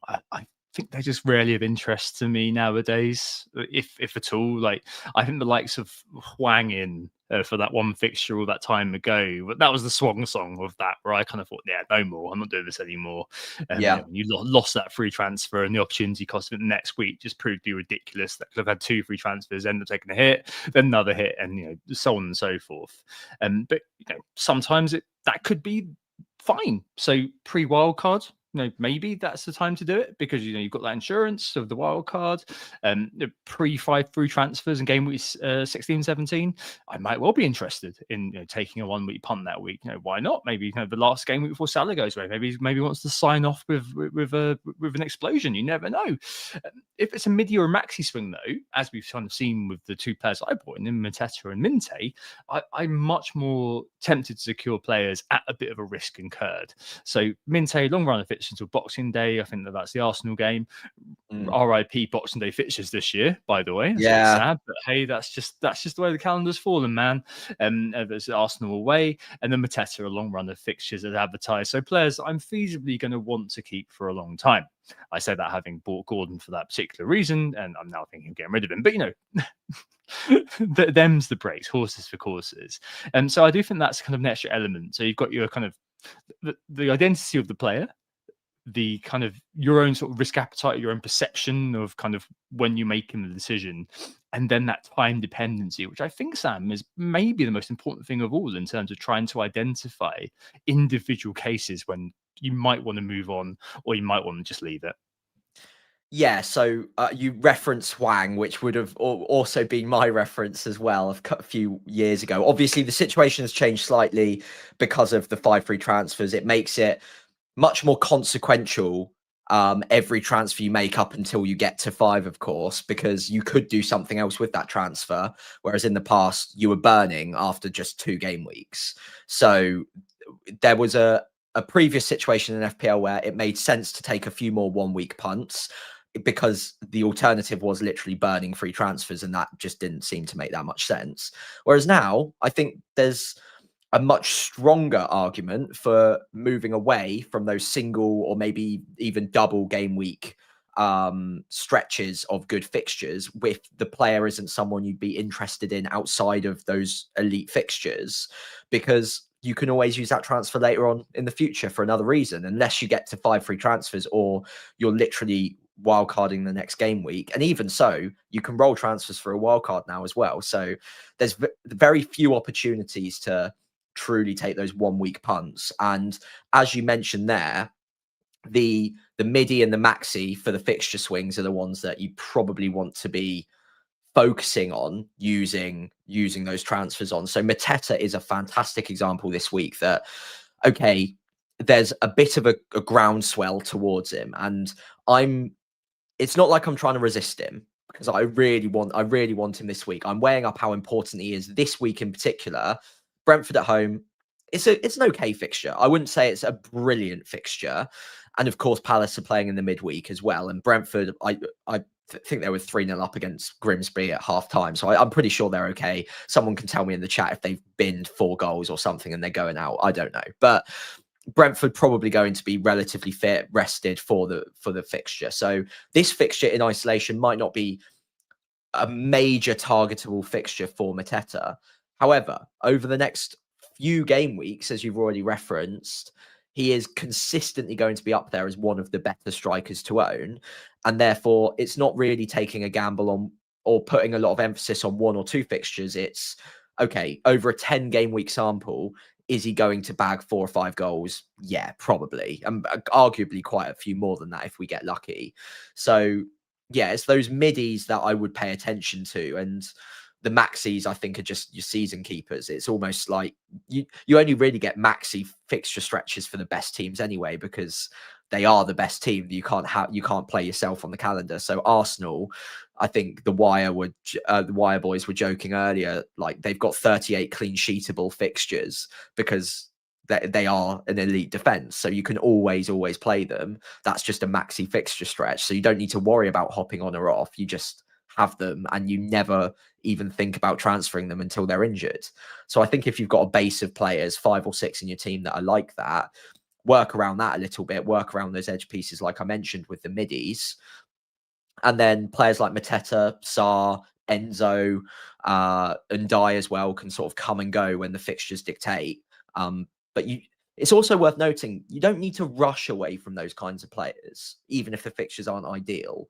S2: I think they're just rarely of interest to me nowadays, if at all. Like, I think the likes of Hwang in for that one fixture all that time ago, but that was the swan song of that, where I kind of thought, yeah, no more, I'm not doing this anymore.
S3: Yeah.
S2: When you lost that free transfer and the opportunity cost of it the next week just proved to be ridiculous. That could have had 2 free transfers, end up taking a hit, then another hit, and so on and so forth. But sometimes that could be fine. So pre-wildcard, maybe that's the time to do it because you've got that insurance of the wild card. Pre-5 free transfers and game weeks 16, 17, I might well be interested in taking a 1 week punt that week. Why not? Maybe the last game week before Salah goes away, maybe he wants to sign off with an explosion. You never know. If it's a midi or a maxi swing, though, as we've kind of seen with the 2 players I bought in Mateta and Minte, I'm much more tempted to secure players at a bit of a risk incurred. So Minte, long run of fixtures until Boxing Day. I think that's the Arsenal game. RIP Boxing Day fixtures this year, by the way. It's really sad, but hey, that's just the way the calendar's fallen, man. There's Arsenal away, and then Mateta, a long run of fixtures as advertised. So players I'm feasibly going to want to keep for a long time. I say that having bought Gordon for that particular reason, and I'm now thinking of getting rid of him. But them's the breaks, horses for courses. And so I do think that's kind of an extra element. So you've got your kind of the identity of the player, the kind of your own sort of risk appetite, your own perception of kind of when you're making the decision, and then that time dependency, which I think, Sam, is maybe the most important thing of all in terms of trying to identify individual cases when you might want to move on or you might want to just leave it.
S3: Yeah, so you reference Hwang, which would have also been my reference as well a few years ago. Obviously, the situation has changed slightly because of the 5 free transfers. It makes it much more consequential every transfer you make up until you get to 5, of course, because you could do something else with that transfer. Whereas in the past, you were burning after just 2 game weeks. So there was a previous situation in FPL where it made sense to take a few more 1-week punts because the alternative was literally burning free transfers, and that just didn't seem to make that much sense. Whereas now, I think there's a much stronger argument for moving away from those single or maybe even double game week stretches of good fixtures if the player isn't someone you'd be interested in outside of those elite fixtures, because you can always use that transfer later on in the future for another reason, unless you get to 5 free transfers or you're literally wildcarding the next game week. And even so, you can roll transfers for a wildcard now as well. So there's very few opportunities to truly take those 1-week punts. And as you mentioned there, the midi and the maxi for the fixture swings are the ones that you probably want to be focusing on using those transfers on. So Mateta is a fantastic example this week that, okay, there's a bit of a groundswell towards him, and it's not like I'm trying to resist him, because I really want him this week. I'm weighing up how important he is this week in particular. Brentford at home, it's an okay fixture. I wouldn't say it's a brilliant fixture. And of course, Palace are playing in the midweek as well. And Brentford, I think they were 3-0 up against Grimsby at half time. So I'm pretty sure they're okay. Someone can tell me in the chat if they've binned 4 goals or something and they're going out. I don't know. But Brentford probably going to be relatively fit, rested for the fixture. So this fixture in isolation might not be a major targetable fixture for Mateta. However, over the next few game weeks, as you've already referenced, he is consistently going to be up there as one of the better strikers to own. And therefore, it's not really taking a gamble on or putting a lot of emphasis on 1 or 2 fixtures. It's, okay, over a 10 game week sample, is he going to bag 4 or 5 goals? Yeah, probably. And arguably quite a few more than that if we get lucky. So yeah, it's those middies that I would pay attention to. And the maxis, I think, are just your season keepers. It's almost like you only really get maxi fixture stretches for the best teams anyway, because they are the best team. You can't play yourself on the calendar. So Arsenal, I think the Wire boys were joking earlier, like they've got 38 clean sheetable fixtures because they are an elite defense. So you can always play them. That's just a maxi fixture stretch. So you don't need to worry about hopping on or off. You just have them and you never even think about transferring them until they're injured. So I think if you've got a base of players, 5 or 6 in your team that are like that, work around that a little bit, work around those edge pieces like I mentioned with the middies. And then players like Mateta, Sarr, Enzo, and Dye as well can sort of come and go when the fixtures dictate. But it's also worth noting, you don't need to rush away from those kinds of players, even if the fixtures aren't ideal.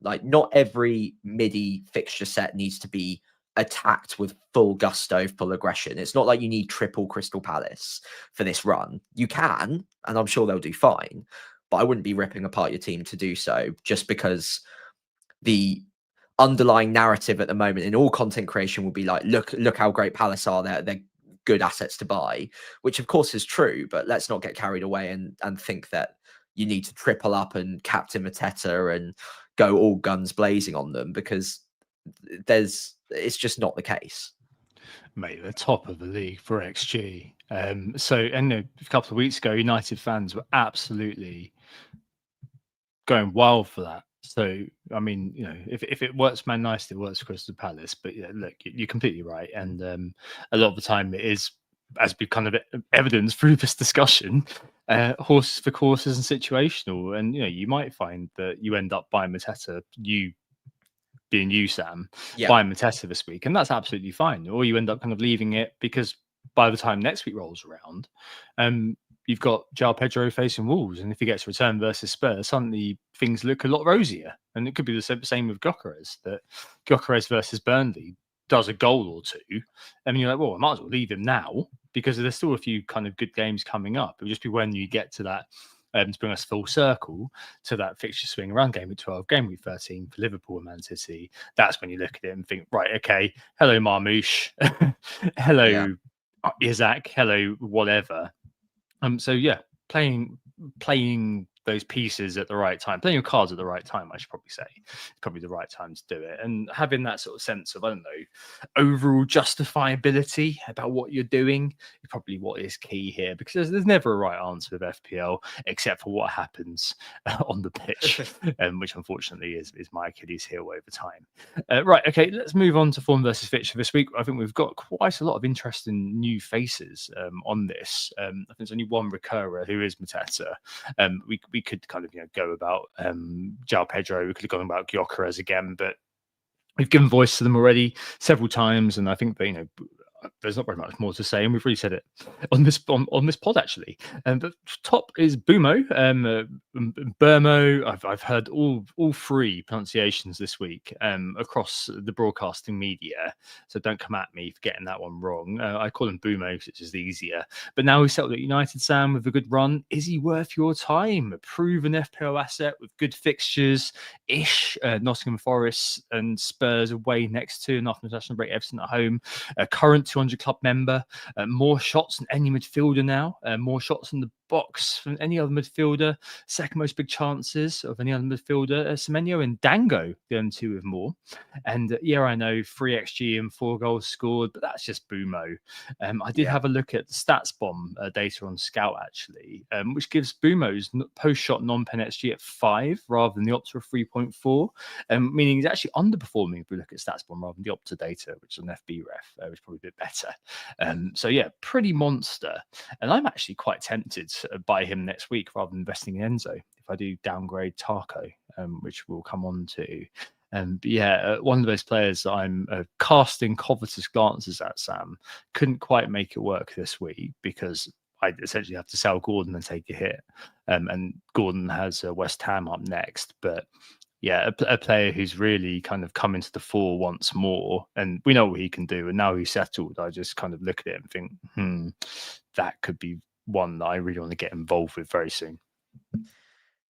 S3: Like, not every midi fixture set needs to be attacked with full gusto, full aggression. It's not like you need triple Crystal Palace for this run. You can, and I'm sure they'll do fine, but I wouldn't be ripping apart your team to do so, just because the underlying narrative at the moment in all content creation will be like, look how great Palace are. They're good assets to buy, which of course is true, but let's not get carried away and think that you need to triple up and captain Mateta and go all guns blazing on them, because it's just not the case.
S2: Mate, the top of the league for XG. And a couple of weeks ago, United fans were absolutely going wild for that. So, I mean, if it works Man United, it works for Crystal Palace. But yeah, look, you're completely right. And a lot of the time it is, as we kind of evidence through this discussion, horses for courses and situational. And, you might find that you end up buying Mateta, being you, Sam, buying Mateta this week. And that's absolutely fine. Or you end up kind of leaving it because by the time next week rolls around, you've got João Pedro facing Wolves, and if he gets a return versus Spurs, suddenly things look a lot rosier. And it could be the same with Gyökeres, that Gyökeres versus Burnley does a goal or 2, and you're like, well, I might as well leave him now because there's still a few kind of good games coming up. It'll just be when you get to that, to bring us full circle to that fixture swing around game week 12, game week 13 for Liverpool and Man City. That's when you look at it and think, right, okay, hello Marmoush, hello Isaac, hello whatever. So yeah, playing those pieces at the right time, playing your cards at the right time, I should probably say. It's probably the right time to do it. And having that sort of sense of, I don't know, overall justifiability about what you're doing is probably what is key here, because there's never a right answer with FPL except for what happens on the pitch, which unfortunately is my Achilles heel over time. Right, okay, let's move on to form versus fixture this week. I think we've got quite a lot of interesting new faces on this. I think there's only one recurrer, who is Mateta. We could kind of go about João Pedro. We could have gone about Gyökeres again, but we've given voice to them already several times, and I think that there's not very much more to say, and we've really said it on this pod actually. But top is Bumo, Burmo. I've heard all three pronunciations this week across the broadcasting media, so don't come at me for getting that one wrong. I call him Bumo because it's just easier. But now he's settled at United, Sam, with a good run. Is he worth your time? A proven FPL asset with good fixtures ish. Nottingham Forest and Spurs away next to, and after international break, Everton at home. Current 200 club member, more shots than any midfielder now, more shots in the box from any other midfielder, second most big chances of any other midfielder. Semenyo and Dango, the only two with more. And yeah, I know 3 XG and 4 goals scored, but that's just Bumo. I did have a look at the stats bomb data on Scout actually, which gives Bumo's post-shot non-pen XG at 5 rather than the Opta of 3.4, meaning he's actually underperforming if we look at stats bomb rather than the Opta data, which is an FB ref, which is probably a bit better. So yeah, pretty monster. And I'm actually quite tempted buy him next week rather than investing in Enzo if I do downgrade Tarko, which we'll come on to. But yeah, one of those players that I'm casting covetous glances at, Sam, couldn't quite make it work this week because I essentially have to sell Gordon and take a hit. And Gordon has West Ham up next, but yeah, a player who's really kind of come into the fore once more, and we know what he can do. And now he's settled, I just kind of look at it and think, that could be one that I really want to get involved with very soon.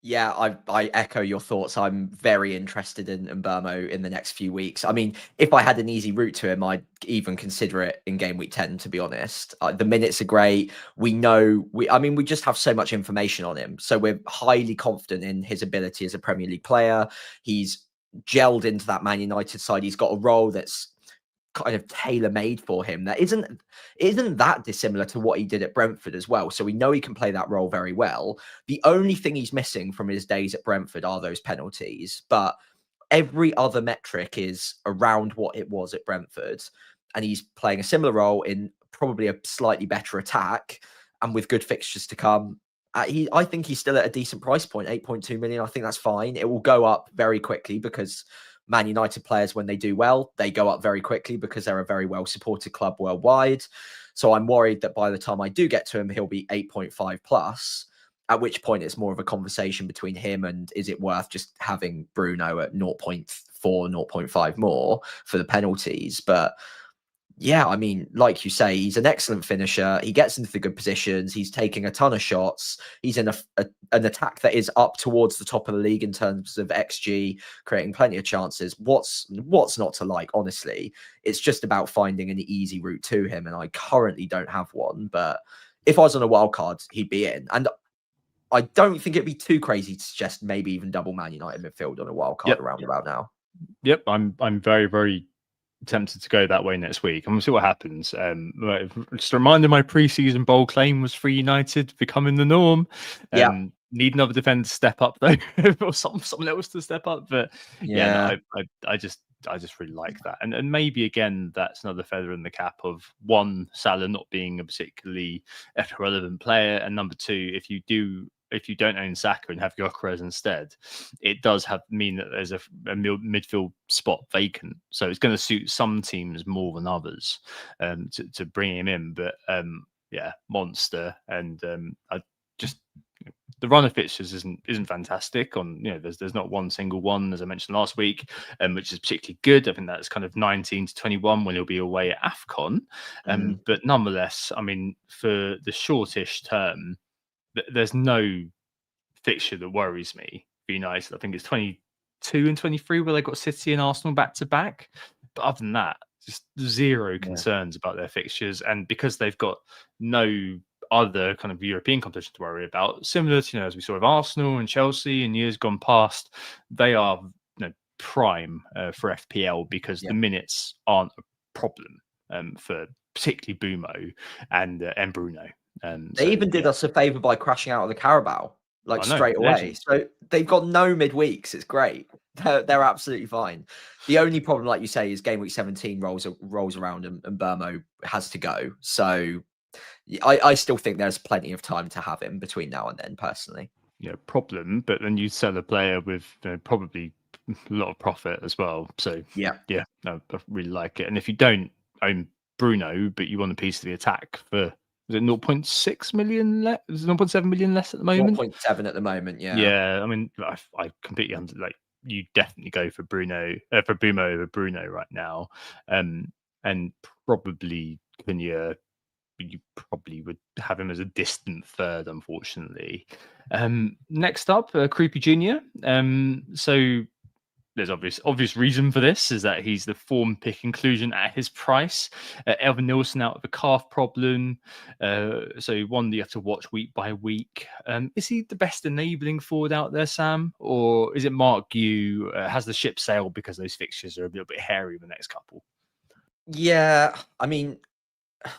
S3: Yeah, I echo your thoughts. I'm very interested in Burmo in the next few weeks. I mean, if I had an easy route to him, I'd even consider it in game week 10, to be honest. The minutes are great. We know, we just have so much information on him. So we're highly confident in his ability as a Premier League player. He's gelled into that Man United side. He's got a role that's kind of tailor-made for him that isn't that dissimilar to what he did at Brentford as well. So we know he can play that role very well. The only thing he's missing from his days at Brentford are those penalties, but every other metric is around what it was at Brentford, and he's playing a similar role in probably a slightly better attack and with good fixtures to come. I think he's still at a decent price point, 8.2 million. I think that's fine. It will go up very quickly because Man United players, when they do well, they go up very quickly because they're a very well-supported club worldwide. So I'm worried that by the time I do get to him, he'll be 8.5 plus, at which point it's more of a conversation between him and is it worth just having Bruno at 0.4, 0.5 more for the penalties. But yeah, I mean, like you say, he's an excellent finisher. He gets into the good positions. He's taking a ton of shots. He's in an attack that is up towards the top of the league in terms of XG, creating plenty of chances. What's not to like, honestly? It's just about finding an easy route to him, and I currently don't have one. But if I was on a wild card, he'd be in. And I don't think it'd be too crazy to suggest maybe even double Man United midfield on a wild card around about now.
S2: Yep, I'm very, very tempted to go that way next week, and we'll see what happens. Just a reminder, my pre-season bold claim was Free United becoming the norm. Need another defender to step up though, or someone else to step up. But I just really like that, and maybe again that's another feather in the cap of one, Salah not being a particularly relevant player, and number two, if you don't own Saka and have Gyökeres instead, it does mean that there's a midfield spot vacant. So it's going to suit some teams more than others to bring him in. But yeah, monster. And the run of fixtures isn't fantastic. There's not one single one, as I mentioned last week, which is particularly good. I think that's kind of 19 to 21 when he'll be away at AFCON. But nonetheless, I mean, for the shortish term, there's no fixture that worries me for United. I think it's 22 and 23 where they got City and Arsenal back to back. But other than that, just zero concerns about their fixtures. And because they've got no other kind of European competition to worry about. Similar to, as we saw with Arsenal and Chelsea in years gone past, they are prime for FPL because the minutes aren't a problem for particularly Bumo and Bruno.
S3: They even did us a favour by crashing out of the Carabao straight away.
S2: Legends.
S3: So they've got no midweeks. It's great. They're absolutely fine. The only problem, like you say, is game week 17 rolls around and Burmo has to go. So I still think there's plenty of time to have him between now and then, personally.
S2: Yeah, problem. But then you sell a player with probably a lot of profit as well. So
S3: yeah,
S2: no, I really like it. And if you don't own Bruno, but you want a piece of the attack for, is it 0.6 million less? Is it 0.7 million less at the moment?
S3: 0.7 at the moment. Yeah.
S2: Yeah. I mean, I completely you definitely go for Bumo over Bruno right now. And probably Cunha, you probably would have him as a distant third, unfortunately. Next up, Creepy Junior. So there's obvious reason for this is that he's the form pick inclusion at his price. Elvin Nilsson out of a calf problem, so one that you have to watch week by week. Is he the best enabling forward out there, Sam, or is it Mark Gu has the ship sailed because those fixtures are a little bit hairy the next couple?
S3: Yeah, I mean,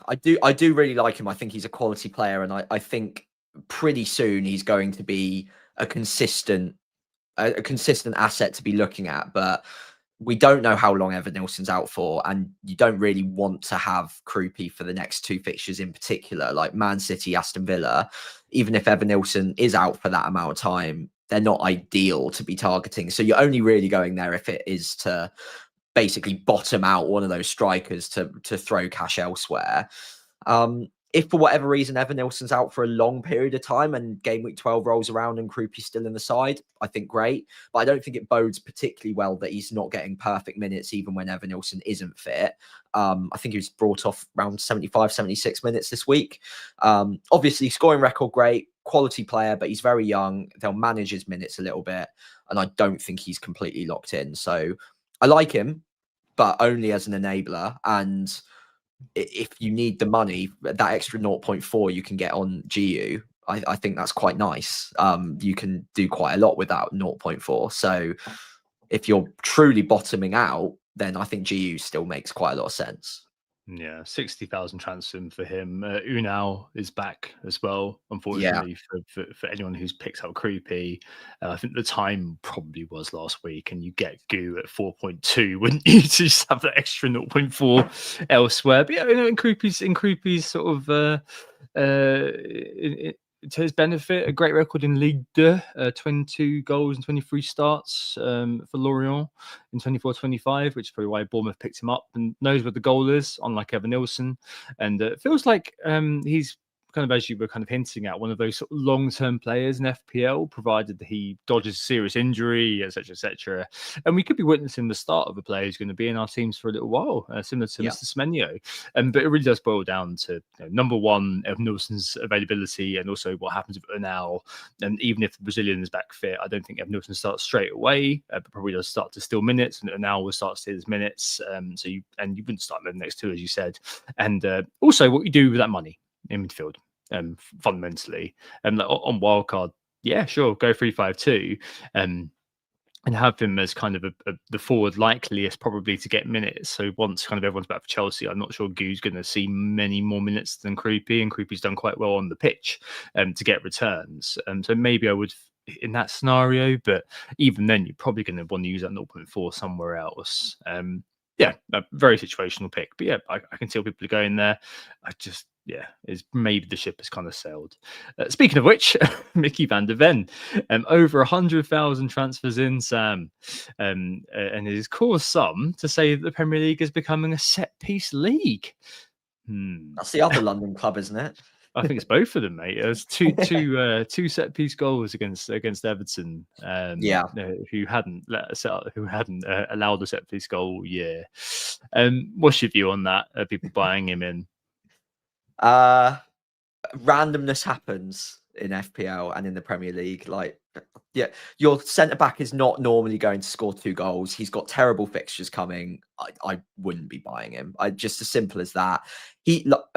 S3: I do really like him. I think he's a quality player, and I think pretty soon he's going to be a consistent asset to be looking at. But we don't know how long Evan Nilsson's out for, and you don't really want to have Krupi for the next two fixtures in particular, like Man City, Aston Villa. Even if Evan Nilsson is out for that amount of time, they're not ideal to be targeting. So you're only really going there if it is to basically bottom out one of those strikers to throw cash elsewhere. If for whatever reason Evan Nilsson's out for a long period of time and game week 12 rolls around and Krupi's still in the side, I think great. But I don't think it bodes particularly well that he's not getting perfect minutes even when Evan Nilsson isn't fit. I think he was brought off around 75, 76 minutes this week. Obviously, scoring record great, quality player, but he's very young. They'll manage his minutes a little bit, and I don't think he's completely locked in. So I like him, but only as an enabler. And if you need the money, that extra 0.4 you can get on GU, I think that's quite nice. You can do quite a lot without 0.4. So if you're truly bottoming out, then I think GU still makes quite a lot of sense.
S2: Yeah, 60,000 transfer for him. Unal is back as well, unfortunately, for anyone who's picked up Creepy. I think the time probably was last week, and you get Goo at 4.2, wouldn't you, to just have that extra 0.4 elsewhere? But yeah, in Creepy's sort of to his benefit, a great record in Ligue 2, 22 goals and 23 starts for Lorient in 24-25, which is probably why Bournemouth picked him up and knows where the goal is, unlike Evan Nilsson. And it feels like he's kind of, as you were kind of hinting at, one of those sort of long-term players in FPL, provided that he dodges serious injury, etc., etc. And we could be witnessing the start of a player who's going to be in our teams for a little while, similar to Mr. Semenyo. But it really does boil down to number one, Evan Nilsson's availability, and also what happens with Unal. And even if the Brazilian is back fit, I don't think Evan Nilsson starts straight away, but probably does start to steal minutes, and Unal will start to steal his minutes. So you wouldn't start the next two, as you said. And also what you do with that money in midfield, fundamentally. And on wildcard, yeah, sure, go 3-5-2, and have him as kind of the forward likeliest probably to get minutes. So once kind of everyone's back for Chelsea, I'm not sure Goo's going to see many more minutes than Creepy, and Creepy's done quite well on the pitch to get returns. So maybe I would in that scenario, but even then you're probably going to want to use that 0.4 somewhere else. Yeah, a very situational pick, but yeah, I can tell people are going there. Is maybe the ship has kind of sailed. Speaking of which, Mickey van der Ven, over 100,000 transfers in, Sam, and it has caused some to say that the Premier League is becoming a set-piece league.
S3: That's the other London club, isn't it?
S2: I think it's both of them, mate. There's two set piece goals against Everton. Who hadn't allowed a set piece goal all year. What's your view on that? People buying him in?
S3: Randomness happens in FPL and in the Premier League. Your centre back is not normally going to score 2 goals. He's got terrible fixtures coming. I wouldn't be buying him. Just as simple as that.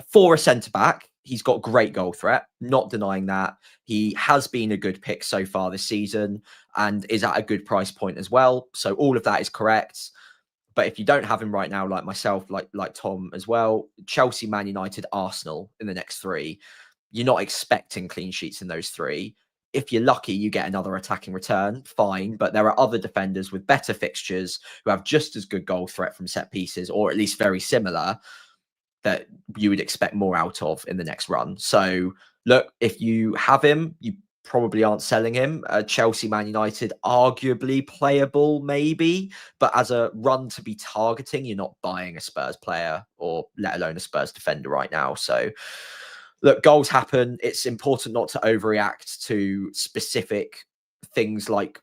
S3: For a centre back, he's got great goal threat, not denying that. He has been a good pick so far this season and is at a good price point as well. So all of that is correct. But if you don't have him right now, like myself, like Tom as well, Chelsea, Man United, Arsenal in the next 3, you're not expecting clean sheets in those 3. If you're lucky, you get another attacking return, fine. But there are other defenders with better fixtures who have just as good goal threat from set pieces, or at least very similar, that you would expect more out of in the next run. So look, if you have him, you probably aren't selling him. Chelsea, Man United, arguably playable, maybe, but as a run to be targeting, you're not buying a Spurs player or let alone a Spurs defender right now. So look, goals happen. It's important not to overreact to specific things like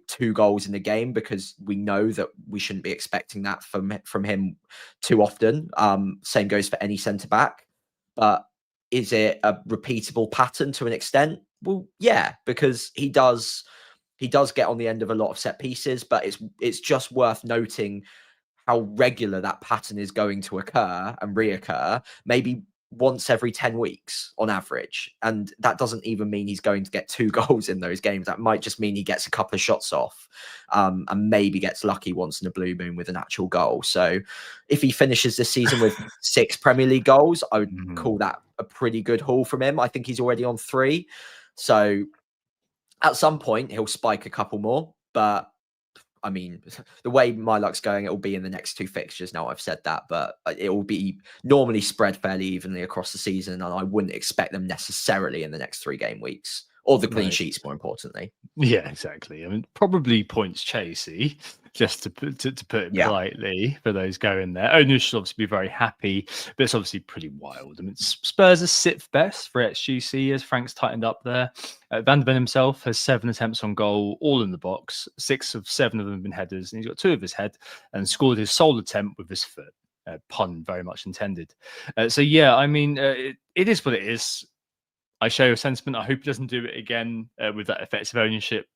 S3: 2 goals in the game, because we know that we shouldn't be expecting that from him too often. Same goes for any centre back. But is it a repeatable pattern to an extent? Well, yeah, because he does get on the end of a lot of set pieces, but it's just worth noting how regular that pattern is going to occur and reoccur, maybe once every 10 weeks on average. And that doesn't even mean he's going to get 2 goals in those games. That might just mean he gets a couple of shots off, and maybe gets lucky once in a blue moon with an actual goal. So if he finishes this season with 6 Premier League goals, I would call that a pretty good haul from him. I think he's already on 3. So at some point he'll spike a couple more, but I mean, the way my luck's going, it will be in the next 2 fixtures. Now I've said that, but it will be normally spread fairly evenly across the season, and I wouldn't expect them necessarily in the next 3 game weeks, or the clean sheets, more importantly.
S2: Yeah, exactly. I mean, probably points chasey, just to put it politely, for those going there. Owners should obviously be very happy, but it's obviously pretty wild. I mean, Spurs are 6th best for XGC as Frank's tightened up there. Van de Ven himself has 7 attempts on goal, all in the box. 6 of 7 of them have been headers, and he's got 2 of his head and scored his sole attempt with his foot. Pun very much intended. So yeah, I mean, it is what it is. I share your sentiment. I hope he doesn't do it again with that effective ownership,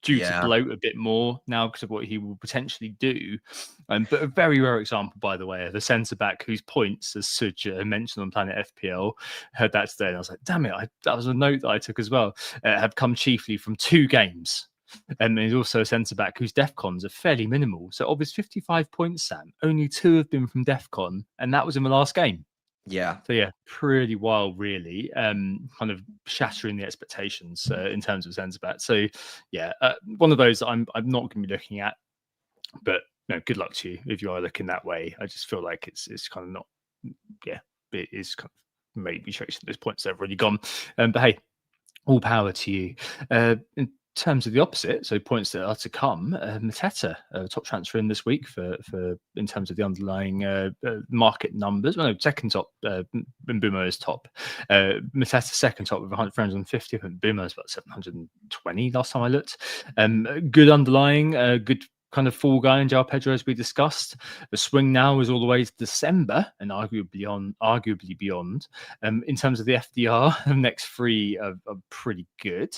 S2: due to bloat a bit more now because of what he will potentially do. But a very rare example, by the way, of a centre-back whose points, as Suja mentioned on Planet FPL, heard that today, and I was like, damn it, that was a note that I took as well, have come chiefly from 2 games. And he's also a centre-back whose DEFCONs are fairly minimal. So of his 55 points, Sam, only 2 have been from DEFCON, and that was in the last game.
S3: Yeah.
S2: So yeah, pretty wild, really. Kind of shattering the expectations in terms of centre back. So yeah, one of those that I'm not going to be looking at. But no, good luck to you if you are looking that way. I just feel like it's kind of not. Yeah, it is kind of maybe chasing those points that have already gone. But hey, all power to you. In terms of the opposite, so points that are to come, Mateta, top transfer in this week for in terms of the underlying market numbers. Well, no, second top, Mbeumo is top. Mateta second top with 350. I think Mbeumo is about 720 last time I looked. Good underlying, good kind of fall guy in João Pedro, as we discussed. The swing now is all the way to December and arguably beyond. In terms of the FDR, the next 3 are pretty good.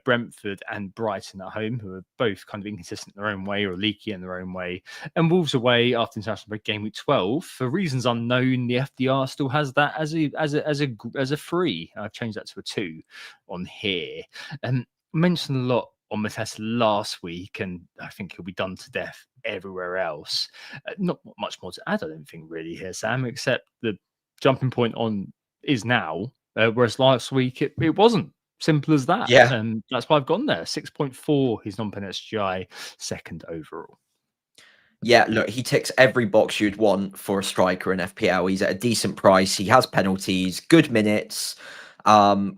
S2: Brentford and Brighton at home, who are both kind of inconsistent in their own way or leaky in their own way. And Wolves away after international break, game week 12. For reasons unknown, the FDR still has that as a 3. I've changed that to a 2 on here. Mentioned a lot on Mateta last week, and I think he'll be done to death everywhere else. Not much more to add, I don't think, really, here, Sam, except the jumping point on is now, whereas last week it wasn't. Simple as that.
S3: Yeah.
S2: And that's why I've gone there. 6.4, his non-pen SGI, second overall.
S3: Yeah, look, he ticks every box you'd want for a striker in FPL. He's at a decent price. He has penalties, good minutes,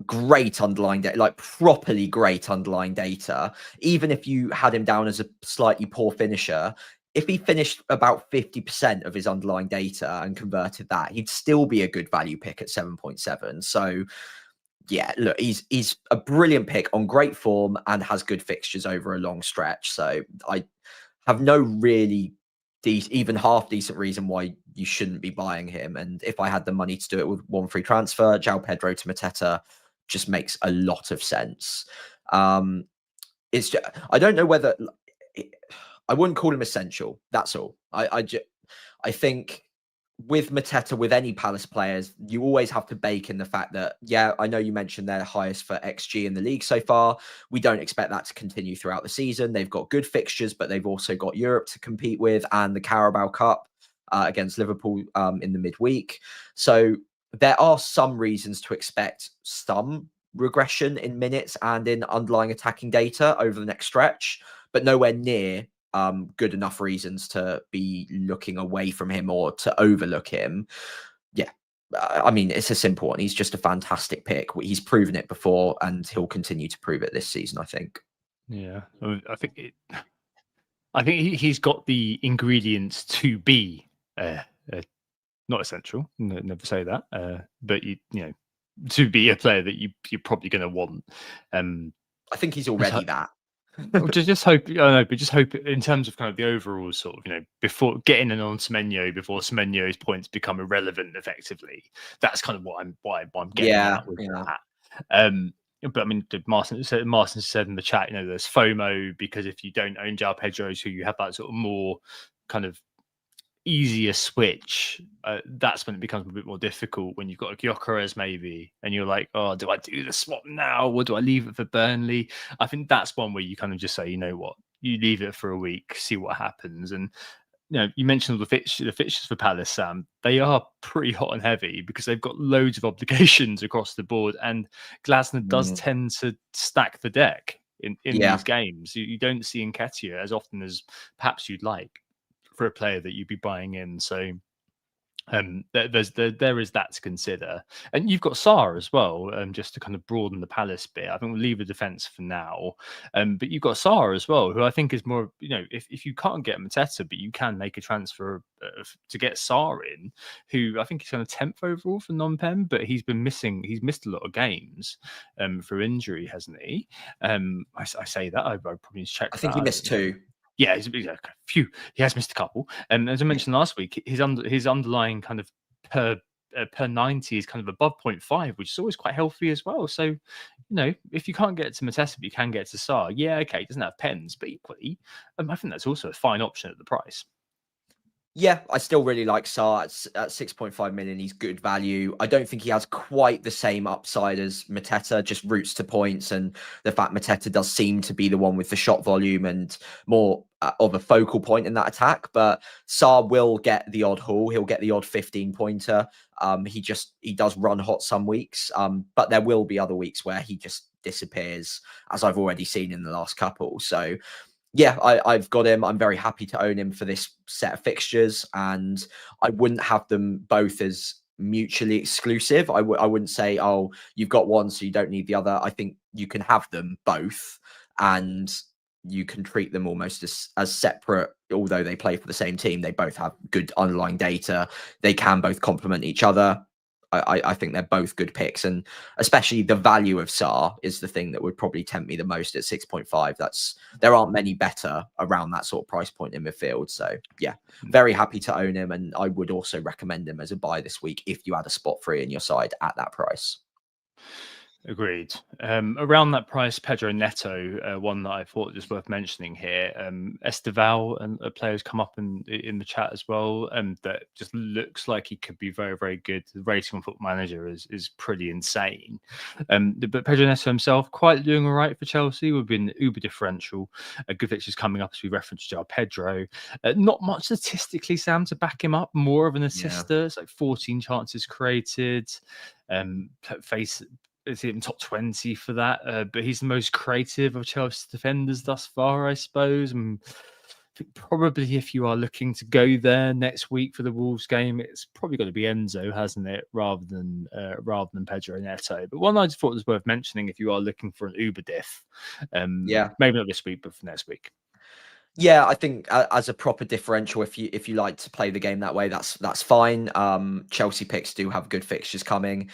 S3: great underlying data, like properly great underlying data. Even if you had him down as a slightly poor finisher, if he finished about 50% of his underlying data and converted that, he'd still be a good value pick at 7.7. So yeah, look, he's a brilliant pick on great form and has good fixtures over a long stretch. So I have no really even half decent reason why you shouldn't be buying him. And if I had the money to do it with 1 free transfer, João Pedro to Mateta just makes a lot of sense. It's just, I don't know whether I wouldn't call him essential. That's all. I think with Mateta, with any Palace players, you always have to bake in the fact that, yeah, I know you mentioned they're highest for XG in the league so far. We don't expect that to continue throughout the season. They've got good fixtures, but they've also got Europe to compete with and the Carabao Cup against Liverpool in the midweek. So there are some reasons to expect some regression in minutes and in underlying attacking data over the next stretch, but nowhere near good enough reasons to be looking away from him or to overlook him. Yeah. I mean, it's a simple one. He's just a fantastic pick. He's proven it before and he'll continue to prove it this season, I think.
S2: Yeah. I think he's got the ingredients to be not essential. Never say that. But you know, to be a player that you're probably going to want.
S3: I think he's already that.
S2: just hope, I don't know, but just hope in terms of kind of the overall sort of, you know, before getting in on Semenyo, before Semenyo's points become irrelevant effectively. That's kind of what I'm getting at with that. But I mean, Martin said in the chat, you know, there's FOMO because if you don't own João Pedro, so you have that sort of more kind of easier switch, that's when it becomes a bit more difficult when you've got a Gyökeres maybe and you're like, oh, do I do the swap now or do I leave it for Burnley? I think that's one where you kind of just say, you know what, you leave it for a week, see what happens. And you know, you mentioned the fixtures for Palace, Sam. They are pretty hot and heavy because they've got loads of obligations across the board, and Glasner does tend to stack the deck in these games. You don't see Nketiah as often as perhaps you'd like for a player that you'd be buying in. So there is that to consider, and you've got Sarr as well. Just to kind of broaden the Palace bit, I think we'll leave the defense for now. But you've got Sarr as well, who I think is more. You know, if you can't get Mateta, but you can make a transfer to get Sarr in, who I think is kind of 10th overall for non-pen, but he's missed a lot of games through injury, hasn't he? I say that I probably need to check.
S3: I think he missed 2.
S2: Yeah, he's a few. He has missed a couple, and as I mentioned last week, his underlying kind of per 90 is kind of above 0.5, which is always quite healthy as well. So, you know, if you can't get to Mateta, but you can get to Sarr, yeah, okay, he doesn't have pens, but equally, I think that's also a fine option at the price.
S3: Yeah, I still really like Sarr at 6.5 million. He's good value. I don't think he has quite the same upside as Mateta, just routes to points. And the fact Mateta does seem to be the one with the shot volume and more of a focal point in that attack. But Sarr will get the odd haul. He'll get the odd 15 pointer. He does run hot some weeks. But there will be other weeks where he just disappears, as I've already seen in the last couple. So yeah, I've got him. I'm very happy to own him for this set of fixtures, and I wouldn't have them both as mutually exclusive. I wouldn't say, oh, you've got one, so you don't need the other. I think you can have them both, and you can treat them almost as separate. Although they play for the same team, they both have good underlying data. They can both complement each other. I think they're both good picks, and especially the value of Sarr is the thing that would probably tempt me the most at 6.5. There aren't many better around that sort of price point in midfield. So yeah, very happy to own him, and I would also recommend him as a buy this week if you had a spot free in your side at that price.
S2: Agreed. Around that price, Pedro Neto, one that I thought was worth mentioning here. Esteval and a player's come up in the chat as well, and that just looks like he could be very, very good. The rating on Football Manager is pretty insane. But Pedro Neto himself, quite doing all right for Chelsea. We've been uber differential. Good fixtures coming up as we referenced João Pedro. Not much statistically, Sam, to back him up. More of an assister. It's like 14 chances created. Is he in top 20 for that? But he's the most creative of Chelsea's defenders thus far, I suppose. And I think probably if you are looking to go there next week for the Wolves game, it's probably going to be Enzo, hasn't it, rather than Pedro Neto. But one I just thought was worth mentioning if you are looking for an Uber diff. Maybe not this week, but for next week.
S3: Yeah, I think as a proper differential, if you like to play the game that way, that's fine. Chelsea picks do have good fixtures coming.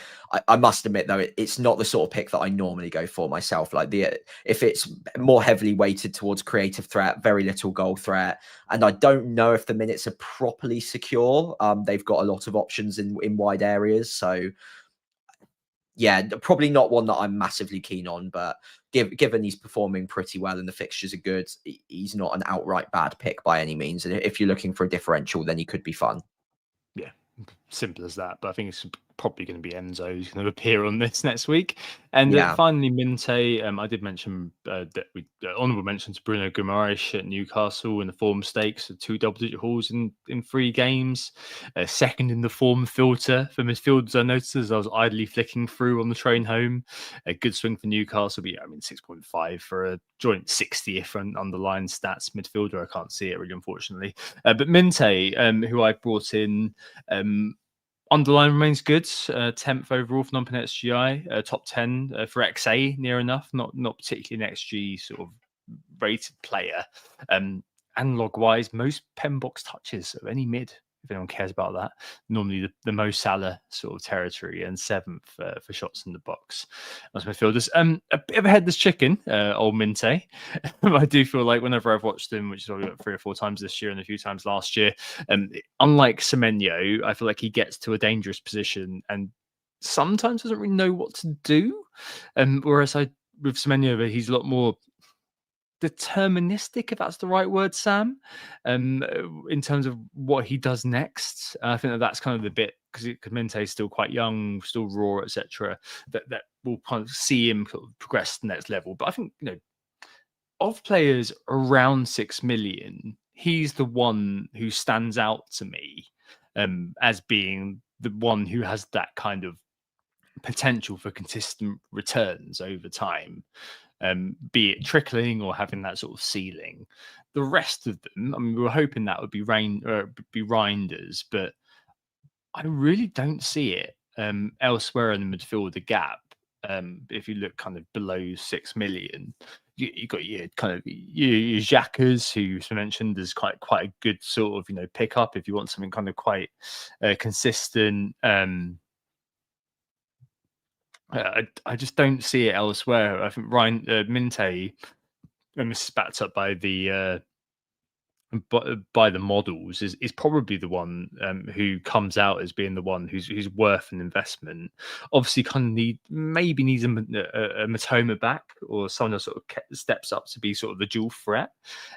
S3: I must admit though, it's not the sort of pick that I normally go for myself. Like if it's more heavily weighted towards creative threat, very little goal threat, and I don't know if the minutes are properly secure. They've got a lot of options in wide areas, so yeah, probably not one that I'm massively keen on, but given he's performing pretty well and the fixtures are good, he's not an outright bad pick by any means. And if you're looking for a differential, then he could be fun.
S2: Yeah, Simple as that. But I think it's probably going to be Enzo who's going to appear on this next week. And
S3: Yeah.
S2: finally, Minte. I did mention that we honourable mention to Bruno Guimaraes at Newcastle in the form stakes of 2 double-digit hauls in 3 games. Second in the form filter for midfielders. I noticed as I was idly flicking through on the train home. A good swing for Newcastle. But yeah, I mean 6.5 for a joint 60th on underlying stats midfielder. I can't see it really, unfortunately. But Minte, who I brought in. Underline remains good. 10th overall for non-pen XGI, top 10 for XA, near enough. Not particularly an XG sort of rated player. Analog wise, most pen box touches of any mid, if anyone cares about that. Normally the Mo Salah sort of territory, and 7th for shots in the box. That's midfielders. A bit of a headless chicken, old Minte. I do feel like whenever I've watched him, which is only 3 or 4 times this year and a few times last year, unlike Semenyo, I feel like he gets to a dangerous position and sometimes doesn't really know what to do. Whereas with Semenyo, he's a lot more deterministic, if that's the right word, Sam, in terms of what he does next. I think that's kind of the bit, because Mente is still quite young, still raw, etc. That will kind of see him sort of progress to the next level. But I think, of players around 6 million, he's the one who stands out to me as being the one who has that kind of potential for consistent returns over time. Be it trickling or having that sort of ceiling. The rest of them, I mean, we were hoping that would be Reinders, but I really don't see it elsewhere in the midfield. The gap, if you look kind of below 6 million, you got your kind of your Xhakas, who you mentioned is quite a good sort of pick up if you want something kind of quite consistent. I just don't see it elsewhere. I think Minte, and this is backed up by the models, is probably the one who comes out as being the one who's worth an investment. Obviously, kind of needs a Matoma back, or someone that sort of steps up to be sort of the dual threat.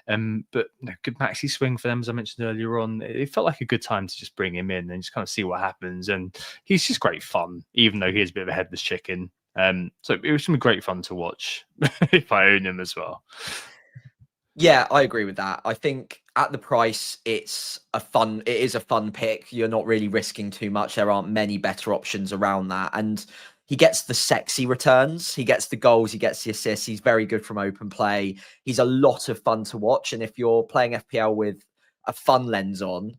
S2: But good maxi swing for them, as I mentioned earlier on. It felt like a good time to just bring him in and just kind of see what happens. And he's just great fun, even though he is a bit of a headless chicken. So it was some great fun to watch if I own him as well.
S3: Yeah, I agree with that. I think at the price, it is a fun pick. You're not really risking too much. There aren't many better options around that. And he gets the sexy returns. He gets the goals. He gets the assists. He's very good from open play. He's a lot of fun to watch. And if you're playing FPL with a fun lens on,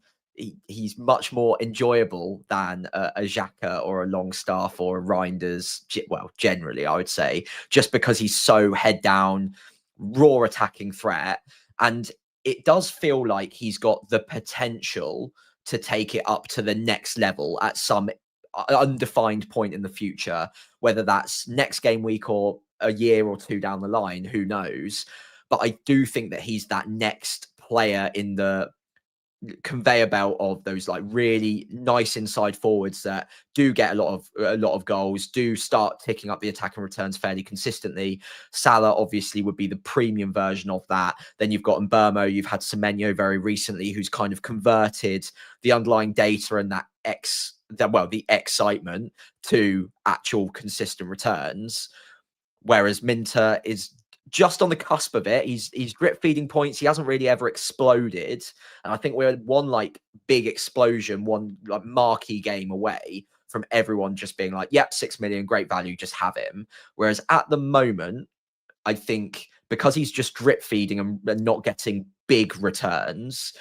S3: he's much more enjoyable than a Xhaka or a Longstaff or a Reinders. Well, generally, I would say, just because he's so head down, raw attacking threat, and it does feel like he's got the potential to take it up to the next level at some undefined point in the future, whether that's next game week or a year or 2 down the line, who knows. But I do think that he's that next player in the conveyor belt of those like really nice inside forwards that do get a lot of goals, do start ticking up the attack and returns fairly consistently. Salah obviously would be the premium version of that. Then you've got Mbermo, you've had Semenyo very recently, who's kind of converted the underlying data and the excitement to actual consistent returns. Whereas Minter is just on the cusp of it. He's drip feeding points. He hasn't really ever exploded. And I think we're one like big explosion, one like marquee game away from everyone just being like, yep, 6 million, great value, just have him. Whereas at the moment, I think because he's just drip feeding and not getting big returns,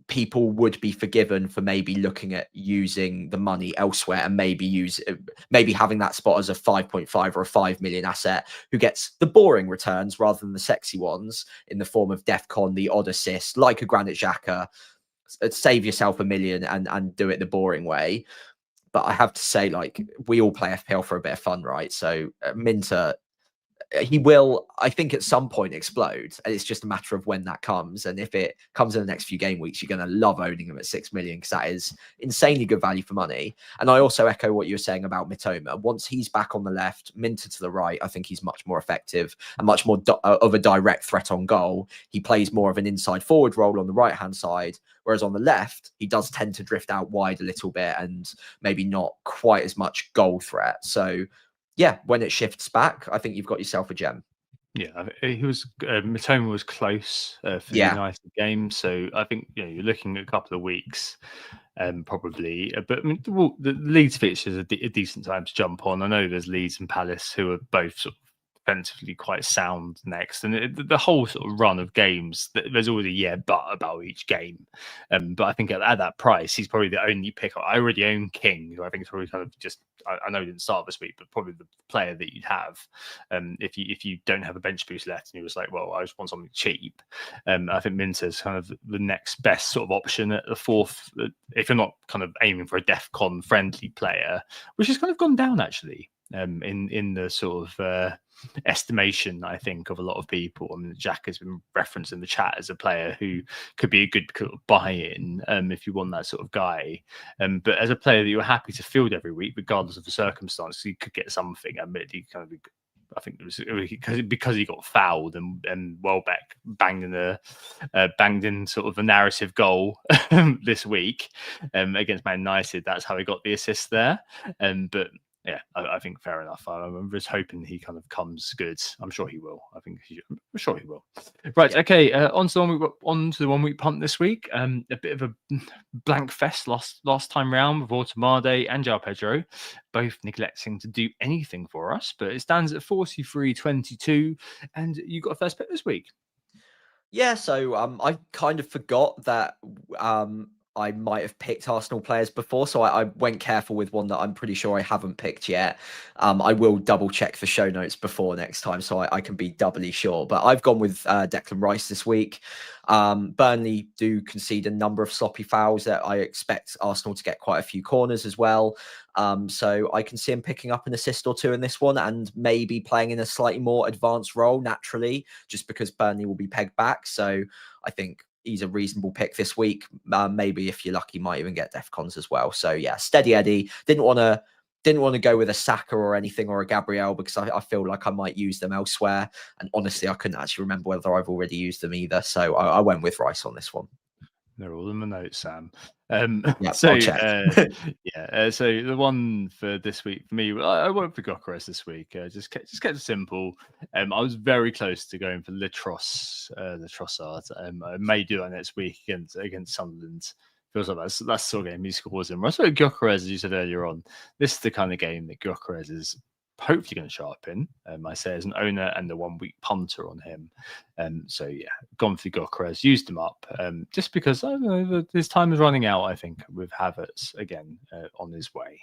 S3: people would be forgiven for maybe looking at using the money elsewhere and maybe having that spot as a 5.5 or a 5 million asset who gets the boring returns rather than the sexy ones in the form of DEFCON, the odd assist, like a Granit Xhaka. Save yourself 1 million and do it the boring way. But I have to say, like, we all play FPL for a bit of fun, right? So Minter, he will, I think, at some point explode, and it's just a matter of when that comes. And if it comes in the next few game weeks, you're going to love owning him at 6 million, because that is insanely good value for money. And I also echo what you were saying about Mitoma. Once he's back on the left, Minter to the right, I think he's much more effective and much more of a direct threat on goal. He plays more of an inside forward role on the right hand side, whereas on the left, he does tend to drift out wide a little bit and maybe not quite as much goal threat. So yeah, when it shifts back, I think you've got yourself a gem.
S2: Yeah, he was. Mitoma was close for the
S3: Yeah.
S2: United game, so I think you're looking at a couple of weeks, probably. But I mean, the Leeds fixture is a decent time to jump on. I know there's Leeds and Palace who are both sort of defensively quite sound next, and the whole sort of run of games, there's always a but about each game. But I think at that price, he's probably the only pick. I already own King, who I think is probably kind of just. I know he didn't start this week, but probably the player that you'd have if you don't have a bench boost left, and you was like, well, I just want something cheap. I think Minter's kind of the next best sort of option at the fourth, if you're not kind of aiming for a DEFCON friendly player, which has kind of gone down actually in the sort of estimation, I think, of a lot of people. I mean, Jack has been referenced in the chat as a player who could be a good buy-in if you want that sort of guy. But as a player that you're happy to field every week, regardless of the circumstances, you could get something. Admittedly, kind of, I think it was because he got fouled and Welbeck banged in sort of a narrative goal this week against Man United. That's how he got the assist there. But yeah, I think fair enough. I'm just hoping he kind of comes good. I'm sure he will. I'm sure he will. Right. Yeah. Okay. On to the 1 week punt this week. A bit of a blank fest last time round with Automade and João Pedro, both neglecting to do anything for us. But it stands at 43.22, and you got a first pick this week.
S3: Yeah. So I kind of forgot that I might have picked Arsenal players before, so I went careful with one that I'm pretty sure I haven't picked yet. I will double check the show notes before next time, so I can be doubly sure. But I've gone with Declan Rice this week. Burnley do concede a number of sloppy fouls that I expect Arsenal to get quite a few corners as well. So I can see him picking up an assist or two in this one and maybe playing in a slightly more advanced role naturally, just because Burnley will be pegged back. So I think he's a reasonable pick this week. Maybe if you're lucky, might even get DEFCONs as well. So yeah, steady Eddie. Didn't want to go with a Saka or anything or a Gabriel because I feel like I might use them elsewhere. And honestly, I couldn't actually remember whether I've already used them either. So I went with Rice on this one.
S2: They're all in the notes, Sam.
S3: Yeah,
S2: so
S3: I'll check.
S2: so the one for this week for me, I went for Gyökeres this week. Just kept it simple. I was very close to going for Trossard. I may do that next week against Sunderland. Feels like that's the sort of game he scores in. I saw Gyökeres, as you said earlier on. This is the kind of game that Gyökeres is hopefully going to show up in. I say as an owner and the 1 week punter on him. So yeah, gone for Gyökeres, used him up just because I don't know, his time is running out. I think with Havertz again on his way.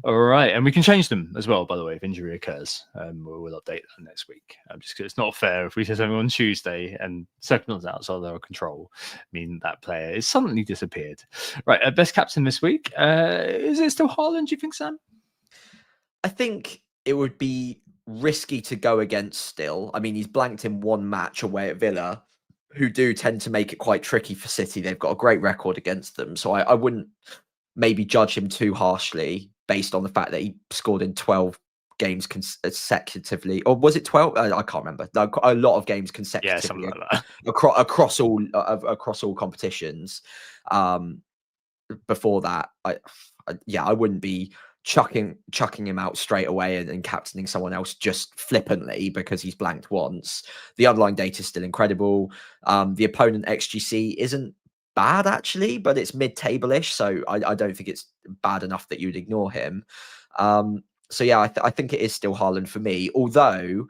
S2: All right, and we can change them as well. By the way, if injury occurs, we'll update that next week. Just because it's not fair if we say something on Tuesday and circumstances outside of our control mean that player is suddenly disappeared. Right, best captain this week. Is it still Haaland? Do you think, Sam?
S3: I think it would be risky to go against still. I mean, he's blanked in one match away at Villa, who do tend to make it quite tricky for City. They've got a great record against them. So I wouldn't maybe judge him too harshly based on the fact that he scored in 12 games consecutively. Or was it 12? I can't remember. A lot of games consecutively.
S2: Yeah, something like that.
S3: across all competitions. Before that, I wouldn't be chucking him out straight away and captaining someone else just flippantly because he's blanked once. The underlying data is still incredible. The opponent XGC isn't bad actually, but it's mid-table-ish, so I don't think it's bad enough that you'd ignore him. So yeah, I think it is still Haaland for me, although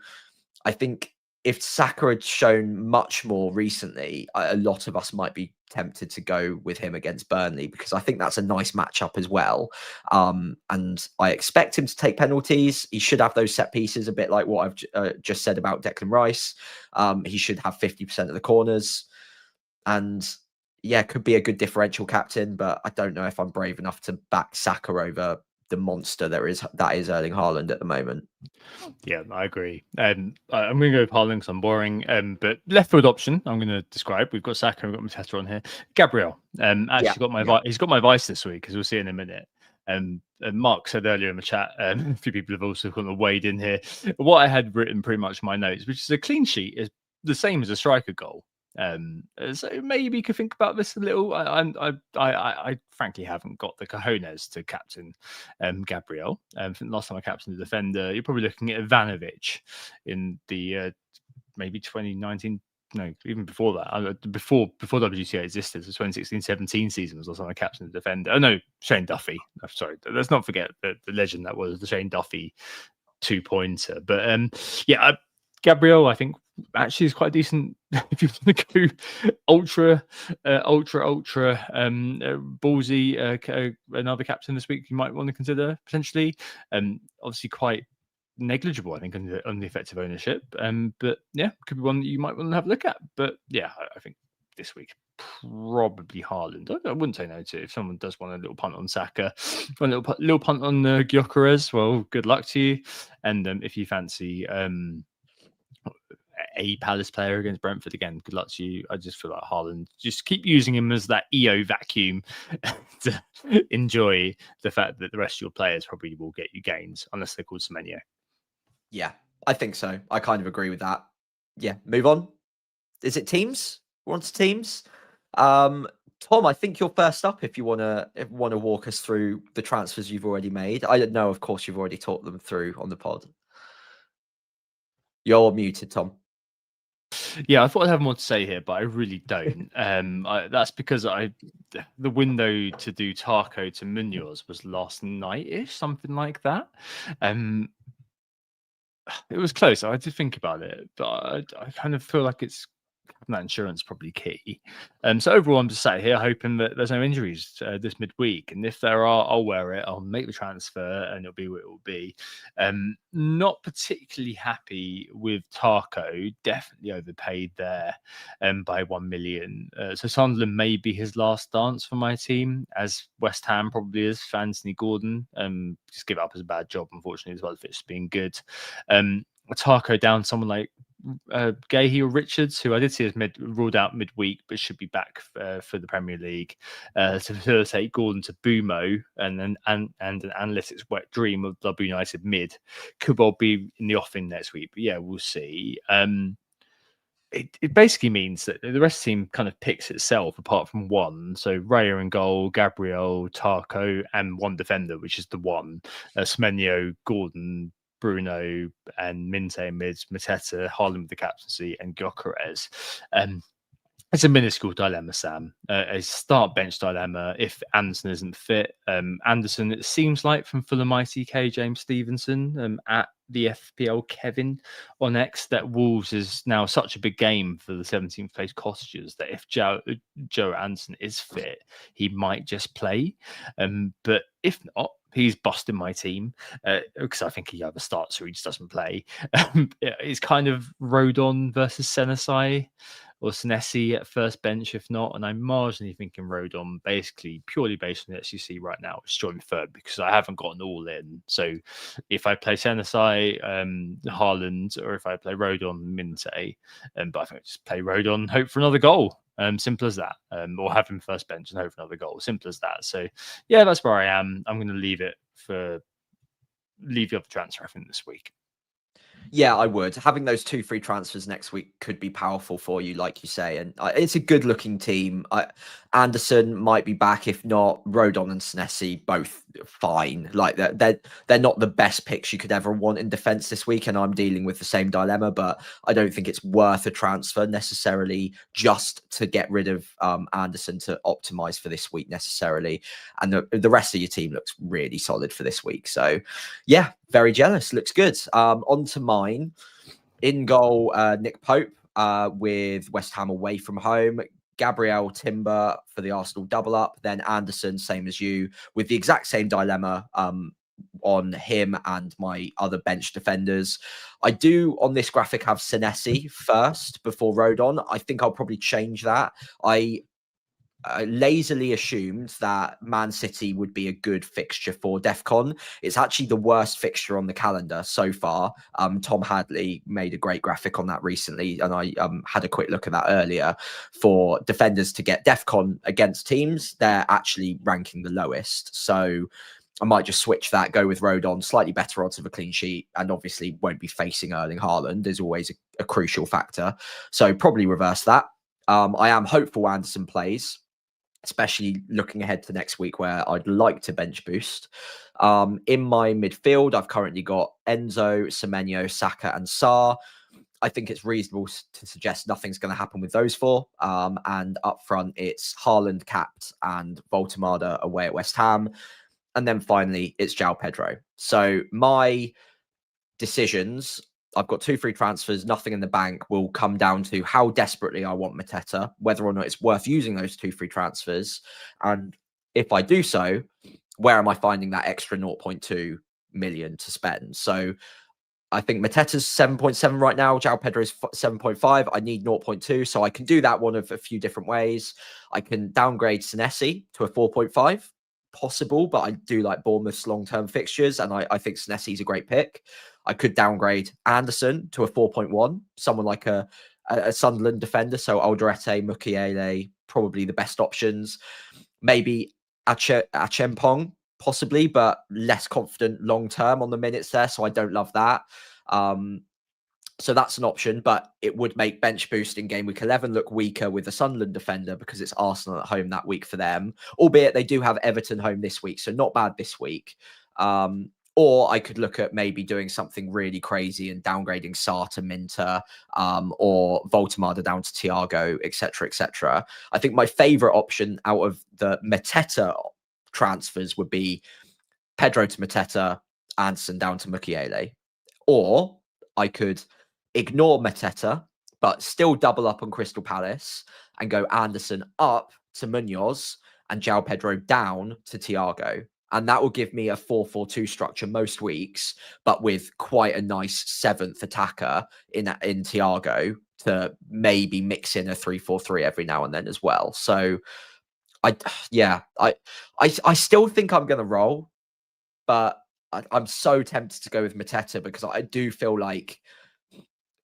S3: I think if Saka had shown much more recently, a lot of us might be tempted to go with him against Burnley because I think that's a nice matchup as well. And I expect him to take penalties. He should have those set pieces, a bit like what I've just said about Declan Rice. He should have 50% of the corners. And yeah, could be a good differential captain, but I don't know if I'm brave enough to back Saka over the monster that is Erling Haaland at the moment.
S2: Yeah, I agree. I'm going to go with Haaland because I'm boring. But left field option, I'm going to describe. We've got Saka, we've got Mateta on here. Gabriel, actually got my he's got my vice this week, as we'll see in a minute. And Mark said earlier in the chat, a few people have also kind of weighed in here. What I had written pretty much in my notes, which is a clean sheet, is the same as a striker goal. So maybe you could think about this a little. I frankly haven't got the cojones to captain Gabriel. I think last time I captained a defender, you're probably looking at Ivanovic in the maybe 2019. No, even before that, before WGTA existed, the 2016-17 season was also I captained a defender. Oh no, Shane Duffy. Oh, sorry, let's not forget the legend that was the Shane Duffy 2-pointer. But yeah, Gabriel, I think actually is quite decent if you want to go ultra ballsy. Another captain this week you might want to consider potentially. Obviously quite negligible, I think, on the effective ownership. But yeah, could be one that you might want to have a look at. But yeah, I think this week probably Haaland. I wouldn't say no to if someone does want a little punt on Saka, a little punt on Gyökeres. Well, good luck to you. And if you fancy a Palace player against Brentford, again, good luck to you. I just feel like Haaland, just keep using him as that EO vacuum to enjoy the fact that the rest of your players probably will get you gains unless they're called Semenyo.
S3: Yeah, I think so. I kind of agree with that. Yeah, move on. Is it teams? We're on to teams. Tom, I think you're first up if you want to walk us through the transfers you've already made. I don't know, of course, you've already talked them through on the pod. You're muted, Tom.
S2: Yeah, I thought I'd have more to say here, but I really don't. That's because the window to do Taco to Munoz was last night-ish, something like that. It was close. I had to think about it, but I kind of feel like it's that insurance probably key. So overall, I'm just sat here hoping that there's no injuries this midweek, and if there are, I'll wear it. I'll make the transfer, and it'll be what it will be. Not particularly happy with Tarko. Definitely overpaid there, by 1 million. So Sunderland may be his last dance for my team, as West Ham probably is for Anthony Gordon. Just give it up as a bad job, unfortunately, as well as it's been good. Tarko down someone like Gahey or Richards, who I did see as ruled out midweek, but should be back for the Premier League to facilitate Gordon to Bumo, and an analytics wet dream of W United mid could well be in the offing next week. But yeah, we'll see. It basically means that the rest of the team kind of picks itself apart from one. So Raya in goal, Gabriel, Tarko, and one defender, which is the one. Semenyo, Gordon, Bruno, and Minte mids, Mateta, Haaland with the captaincy, and Gyökeres. It's a minuscule dilemma, Sam. A start bench dilemma if Anderson isn't fit. Anderson, it seems like from Fulham ITK, James Stevenson, at the FPL Kevin on X, that Wolves is now such a big game for the 17th place Cottagers that if Joe Anderson is fit, he might just play. But if not, he's busting my team because I think he either starts or he just doesn't play. It's kind of Rodon versus Senesi or Senesi at first bench, if not. And I'm marginally thinking Rodon, basically purely based on the SUC right now, which is joint third because I haven't gotten all in. So if I play Senesi, Haaland, or if I play Rodon, Minte, but I think I just play Rodon, hope for another goal. Simple as that. Or have him first bench and hope for another goal. Simple as that. So yeah, that's where I am. I'm going to leave the other transfer, I think, this week.
S3: Yeah, I would. Having those 2 free transfers next week could be powerful for you, like you say. And it's a good-looking team. Anderson might be back. If not, Rodon and Senesi both fine. Like they're not the best picks you could ever want in defence this week. And I'm dealing with the same dilemma, but I don't think it's worth a transfer necessarily just to get rid of Anderson to optimise for this week necessarily. And the rest of your team looks really solid for this week. So yeah, very jealous. Looks good. On to mine. In goal, Nick Pope with West Ham away from home. Gabriel Timber for the Arsenal double up. Then Anderson, same as you, with the exact same dilemma on him and my other bench defenders. I do on this graphic have Senesi first before Rodon. I think I'll probably change that. I lazily assumed that Man City would be a good fixture for DEFCON. It's actually the worst fixture on the calendar so far. Tom Hadley made a great graphic on that recently, and I had a quick look at that earlier. For defenders to get DEFCON against teams, they're actually ranking the lowest. So I might just switch that, go with Rodon, slightly better odds of a clean sheet, and obviously won't be facing Erling Haaland is always a crucial factor. So probably reverse that. I am hopeful Anderson plays, especially looking ahead to next week where I'd like to bench boost. In my midfield, I've currently got Enzo, Semenyo, Saka, and Sarr. I think it's reasonable to suggest nothing's going to happen with those four. And up front, it's Haaland capped and Voltemada away at West Ham. And then finally, it's João Pedro. So my decisions, I've got 2 free transfers, nothing in the bank, will come down to how desperately I want Mateta, whether or not it's worth using those 2 free transfers. And if I do so, where am I finding that extra 0.2 million to spend? So I think Mateta's 7.7 right now. João Pedro's 7.5. I need 0.2. So I can do that one of a few different ways. I can downgrade Senesi to a 4.5. Possible, but I do like Bournemouth's long-term fixtures, and I think Senesi's a great pick. I could downgrade Anderson to a 4.1, someone like a Sunderland defender, so Alderete, Mukiele, probably the best options. Maybe Achempong, possibly, but less confident long-term on the minutes there, so I don't love that. So that's an option, but it would make bench boost in game week 11 look weaker with the Sunderland defender because it's Arsenal at home that week for them, albeit they do have Everton home this week, so not bad this week. Or I could look at maybe doing something really crazy and downgrading Sarr to Minter, or Voltemada down to Thiago, etc., etc. I think my favourite option out of the Mateta transfers would be Pedro to Mateta, Anderson down to Mukiele. Or I could ignore Mateta, but still double up on Crystal Palace and go Anderson up to Munoz and João Pedro down to Thiago. And that will give me a 4-4-2 structure most weeks, but with quite a nice 7th attacker in Thiago to maybe mix in a 3-4-3 every now and then as well. So I still think I'm going to roll, but I'm so tempted to go with Mateta because I do feel like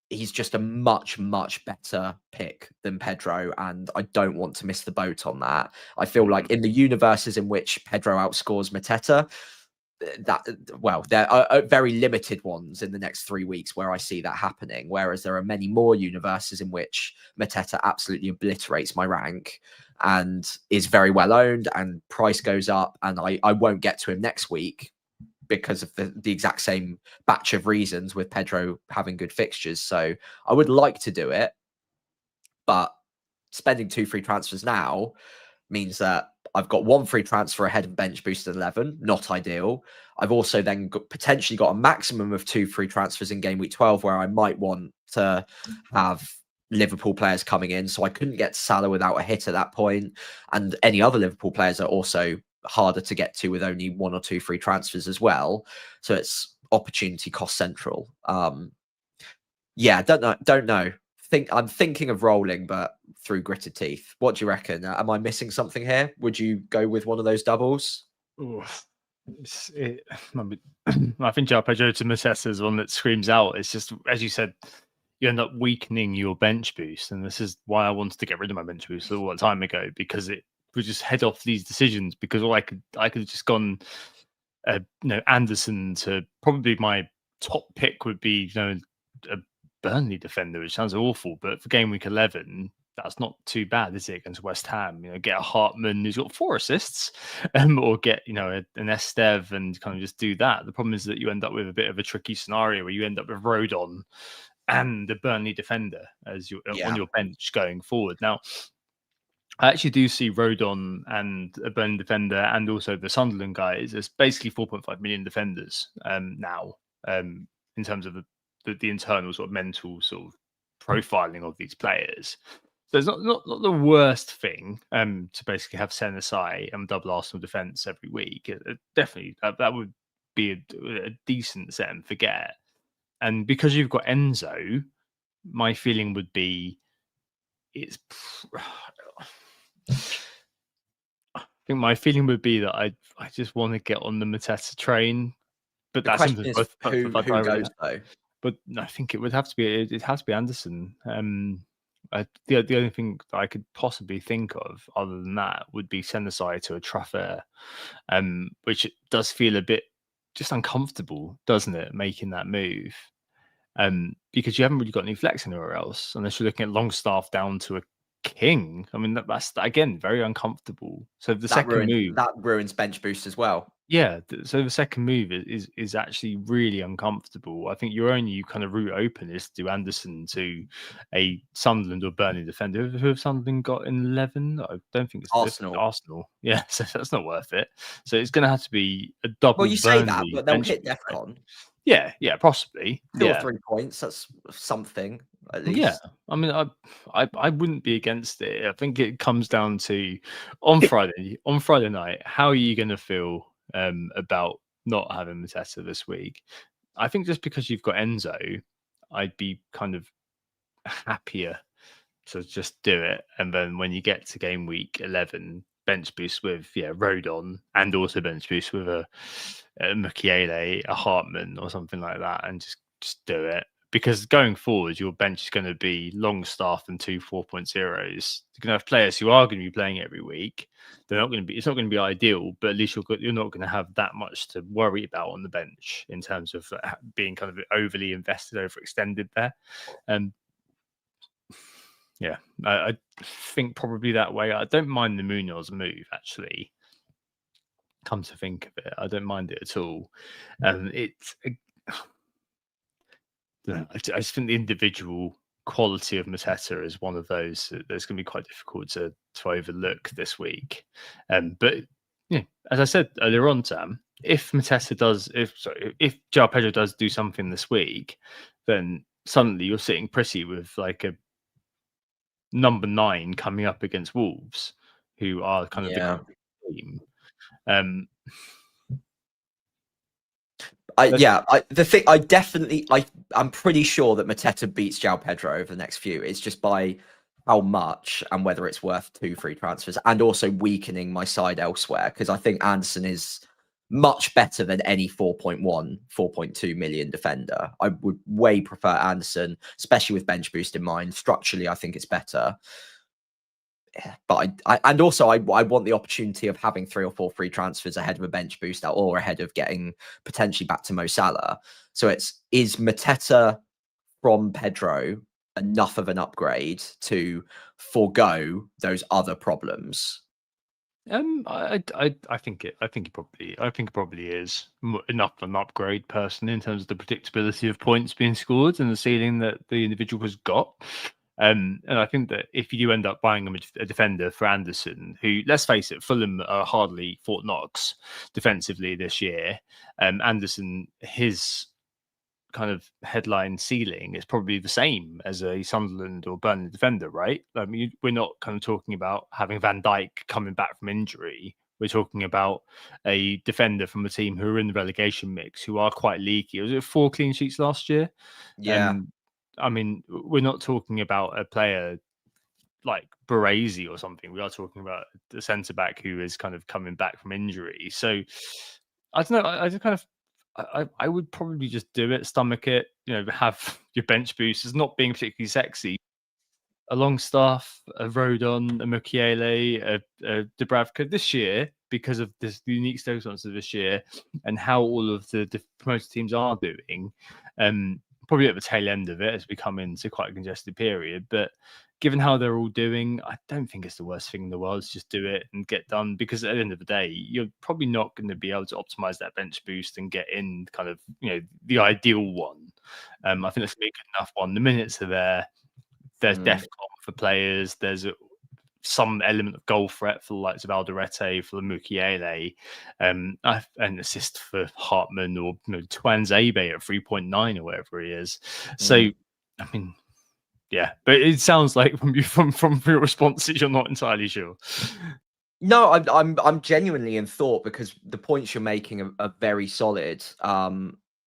S3: he's just a much, much better pick than Pedro, and I don't want to miss the boat on that. I feel like in the universes in which Pedro outscores Mateta, there are very limited ones in the next 3 weeks where I see that happening, whereas there are many more universes in which Mateta absolutely obliterates my rank and is very well owned and price goes up, and I won't get to him next week because of the exact same batch of reasons with Pedro having good fixtures. So I would like to do it, but spending 2 free transfers now means that I've got 1 free transfer ahead and bench boost at 11, not ideal. I've also then potentially got a maximum of 2 free transfers in game week 12 where I might want to have Liverpool players coming in. So I couldn't get Salah without a hit at that point. And any other Liverpool players are also harder to get to with only 1 or 2 free transfers as well. So it's opportunity cost central. Don't know. I'm thinking of rolling, but through gritted teeth. What do you reckon? Am I missing something here? Would you go with one of those doubles?
S2: I think João Pedro to Mateta is one that screams out. It's just, as you said, you end up weakening your bench boost, and this is why I wanted to get rid of my bench boost a long time ago, because it would just head off these decisions. Because I could have just gone, Anderson to probably my top pick would be, a Burnley defender, which sounds awful, but for game week 11, that's not too bad, is it? Against West Ham, get a Hartman who's got 4 assists, or get an Estev and kind of just do that. The problem is that you end up with a bit of a tricky scenario where you end up with Rodon and the Burnley defender as on your bench going forward. Now, I actually do see Rodon and a Burnley defender and also the Sunderland guys as basically 4.5 million defenders now, in terms of the internal sort of mental sort of profiling of these players. So it's not the worst thing to basically have Senesi and double Arsenal defence every week. Definitely, that would be a decent set and forget. And because you've got Enzo, my feeling would be think my feeling would be that I just want to get on the Mateta train, but
S3: The
S2: that's
S3: question
S2: something
S3: is
S2: both
S3: who goes though.
S2: But I think it would have to be it has to be Anderson. The only thing that I could possibly think of other than that would be send aside to a Trafford, which does feel a bit just uncomfortable, doesn't it, making that move? Because you haven't really got any flex anywhere else, unless you're looking at Longstaff down to a King. I mean, that's again very uncomfortable. So the second move,
S3: That ruins bench boost as well.
S2: yeah. So the second move is actually really uncomfortable. I think your only kind of route open is to do Anderson to a Sunderland or Burnley defender. Who have Sunderland got in 11? I don't think it's
S3: Arsenal.
S2: Arsenal. Yeah, so that's not worth it. So it's going to have to be a
S3: Well,
S2: double
S3: you say that,
S2: Burnley
S3: but they'll
S2: bench
S3: hit
S2: boost, right?
S3: DEFCON.
S2: Yeah, possibly.
S3: 2 or
S2: Yeah.
S3: 3 points, that's something at
S2: Yeah,
S3: least.
S2: I mean, I wouldn't be against it. I think it comes down to on Friday night, how are you going to feel about not having Mateta this week? I think just because you've got Enzo, I'd be kind of happier to just do it, and then when you get to game week 11, bench boost with Rodon, and also bench boost with a Mukiele, a Hartman, or something like that, and just do it. Because going forward, your bench is going to be Longstaff and 2 4.0s. You're going to have players who are going to be playing every week. They're not going to be. It's not going to be ideal, but at least you're not going to have that much to worry about on the bench in terms of being kind of overly invested, overextended there. Yeah, I think probably that way. I don't mind the Munoz move, actually. Come to think of it, I don't mind it at all. It's I just think the individual quality of Mateta is one of those that's going to be quite difficult to overlook this week. But as I said earlier on, Sam, if Mateta does, if João Pedro does do something this week, then suddenly you're sitting pretty with like a number 9 coming up against Wolves, who are kind of the team.
S3: I'm pretty sure that Mateta beats João Pedro over the next few. It's just by how much and whether it's worth 2 free transfers, and also weakening my side elsewhere, because I think Anderson is much better than any 4.1, 4.2 million defender. I would way prefer Anderson, especially with bench boost in mind. Structurally, I think it's better. But I want the opportunity of having 3 or 4 free transfers ahead of a bench boost or ahead of getting potentially back to Mo Salah. So is Mateta from Pedro enough of an upgrade to forego those other problems?
S2: I think it probably is enough of an upgrade, personally, in terms of the predictability of points being scored and the ceiling that the individual has got. And I think that if you do end up buying a defender for Anderson, who, let's face it, Fulham are hardly Fort Knox defensively this year, Anderson, his kind of headline ceiling is probably the same as a Sunderland or Burnley defender, right? I mean, we're not kind of talking about having Van Dijk coming back from injury. We're talking about a defender from a team who are in the relegation mix, who are quite leaky. Was it 4 clean sheets last year?
S3: Yeah.
S2: I mean, we're not talking about a player like Baresi or something. We are talking about the centre back who is kind of coming back from injury. So I don't know. I just kind of I would probably just do it, stomach it. Have your bench boost as not being particularly sexy. A Longstaff, a Rodon, a Mukiele, a Dubravka this year, because of this unique circumstances of this year and how all of the promoted teams are doing. Probably at the tail end of it as we come into quite a congested period. But given how they're all doing, I don't think it's the worst thing in the world to just do it and get done, because at the end of the day, you're probably not going to be able to optimize that bench boost and get in kind of, the ideal one. I think that's a good enough one. The minutes are there. There's DEFCON for players. There's some element of goal threat for the likes of Alderete, for the Mukiele, an assist for Hartman, or Twan Zabe at 3.9 or whatever he is. So, I mean, yeah, but it sounds like from your responses, you're not entirely sure.
S3: No, I'm genuinely in thought, because the points you're making are very solid.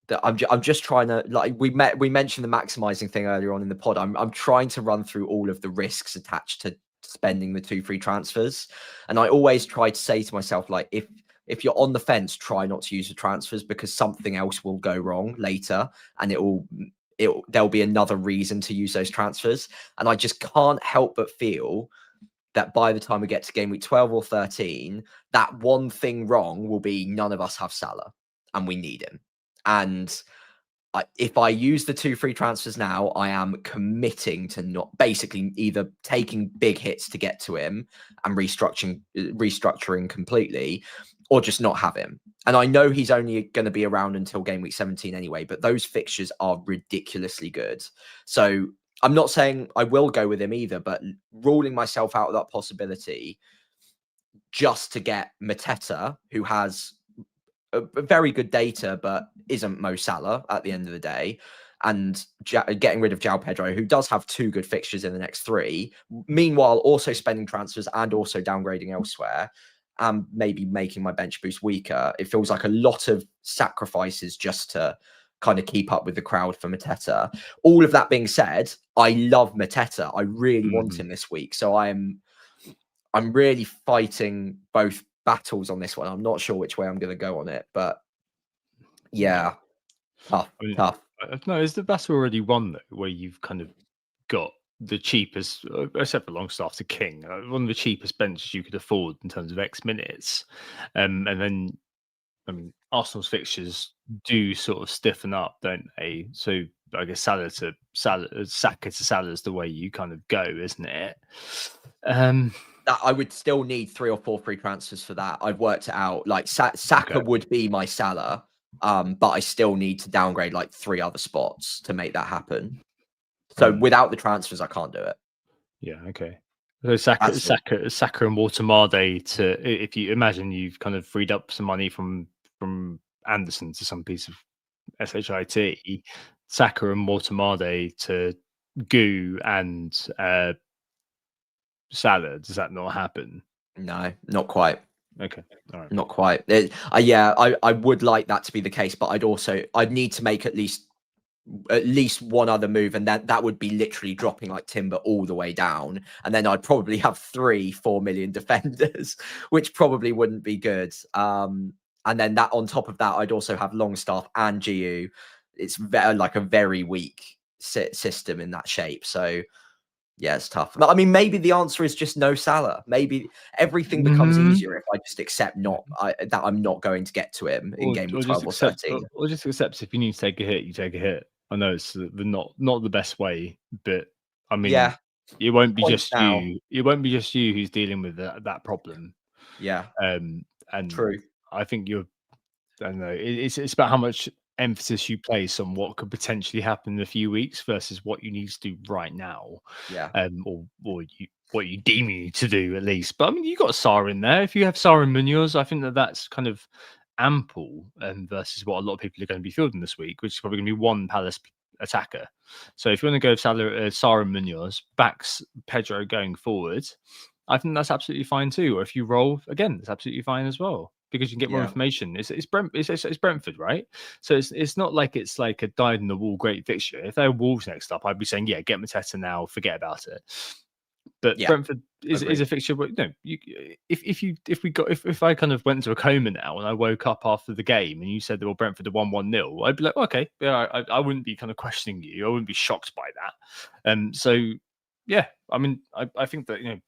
S3: That I'm just trying to, like, we mentioned the maximizing thing earlier on in the pod. I'm trying to run through all of the risks attached to spending the 2 free transfers. And I always try to say to myself, like, if you're on the fence, try not to use the transfers, because something else will go wrong later, and there'll be another reason to use those transfers. And I just can't help but feel that by the time we get to game week 12 or 13, that one thing wrong will be none of us have Salah and we need him. And if I use the 2 free transfers now, I am committing to not basically either taking big hits to get to him and restructuring completely, or just not have him. And I know he's only going to be around until game week 17 anyway, but those fixtures are ridiculously good. So I'm not saying I will go with him either, but ruling myself out of that possibility just to get Mateta, who has a very good data, but isn't Mo Salah at the end of the day, and getting rid of João Pedro, who does have 2 good fixtures in the next 3, meanwhile also spending transfers and also downgrading elsewhere, and maybe making my bench boost weaker. It feels like a lot of sacrifices just to kind of keep up with the crowd for Mateta. All of that being said, I love Mateta. I really want him this week. So I'm really fighting both battles on this one. I'm not sure which way I'm going to go on it, but yeah, tough.
S2: No, is the battle already won though, where you've kind of got the cheapest, except for Longstaff to King, one of the cheapest benches you could afford in terms of X minutes, and then I mean Arsenal's fixtures do sort of stiffen up, don't they? So I guess Saka to Salah is the way you kind of go, isn't it?
S3: That I would still need 3 or 4 free transfers for that. I've worked it out. Like Saka would be my Salah, but I still need to downgrade like 3 other spots to make that happen. So without the transfers, I can't do it.
S2: Yeah, okay. So Saka and Watermade to, if you imagine you've kind of freed up some money from Anderson to some piece of SHIT, Saka and Watermade to Goo and Salah. Does that not happen?
S3: No, not quite.
S2: Okay, all right.
S3: Not quite. I would like that to be the case, but I'd need to make at least one other move, and that would be literally dropping like Timber all the way down, and then I'd probably have 4 million defenders, which probably wouldn't be good. And then that on top of that, I'd also have Longstaff and GU. It's like a very weak system in that shape. So yeah, it's tough. I mean, maybe the answer is just no Salah. Maybe everything becomes easier if I just accept that I'm not going to get to him in game 12 or 13.
S2: Or just accept if you need to take a hit, you take a hit. I know it's not the best way, but I mean, yeah, it won't be just you. It won't be just you who's dealing with that problem.
S3: Yeah.
S2: And
S3: true.
S2: I think I don't know. It's about how much emphasis you place on what could potentially happen in a few weeks versus what you need to do right now.
S3: Yeah.
S2: Or what you deem you need to do at least. But I mean, you got Sarr in there. If you have Sarr and Munoz, I think that's kind of ample versus what a lot of people are going to be fielding this week, which is probably going to be one Palace attacker. So if you want to go with Sarr and Munoz, backs Pedro going forward, I think that's absolutely fine too. Or if you roll again, that's absolutely fine as well, because you can get more information. It's Brentford, right? So it's not like it's like a dyed in the wall great fixture. If they're Wolves next up, I'd be saying, yeah, get Mateta now, forget about it. But Brentford is a fixture. But no, if I kind of went into a coma now and I woke up after the game and you said that Brentford are 1-0, I'd be like, okay, yeah, I wouldn't be kind of questioning you. I wouldn't be shocked by that. So yeah, I mean, I think that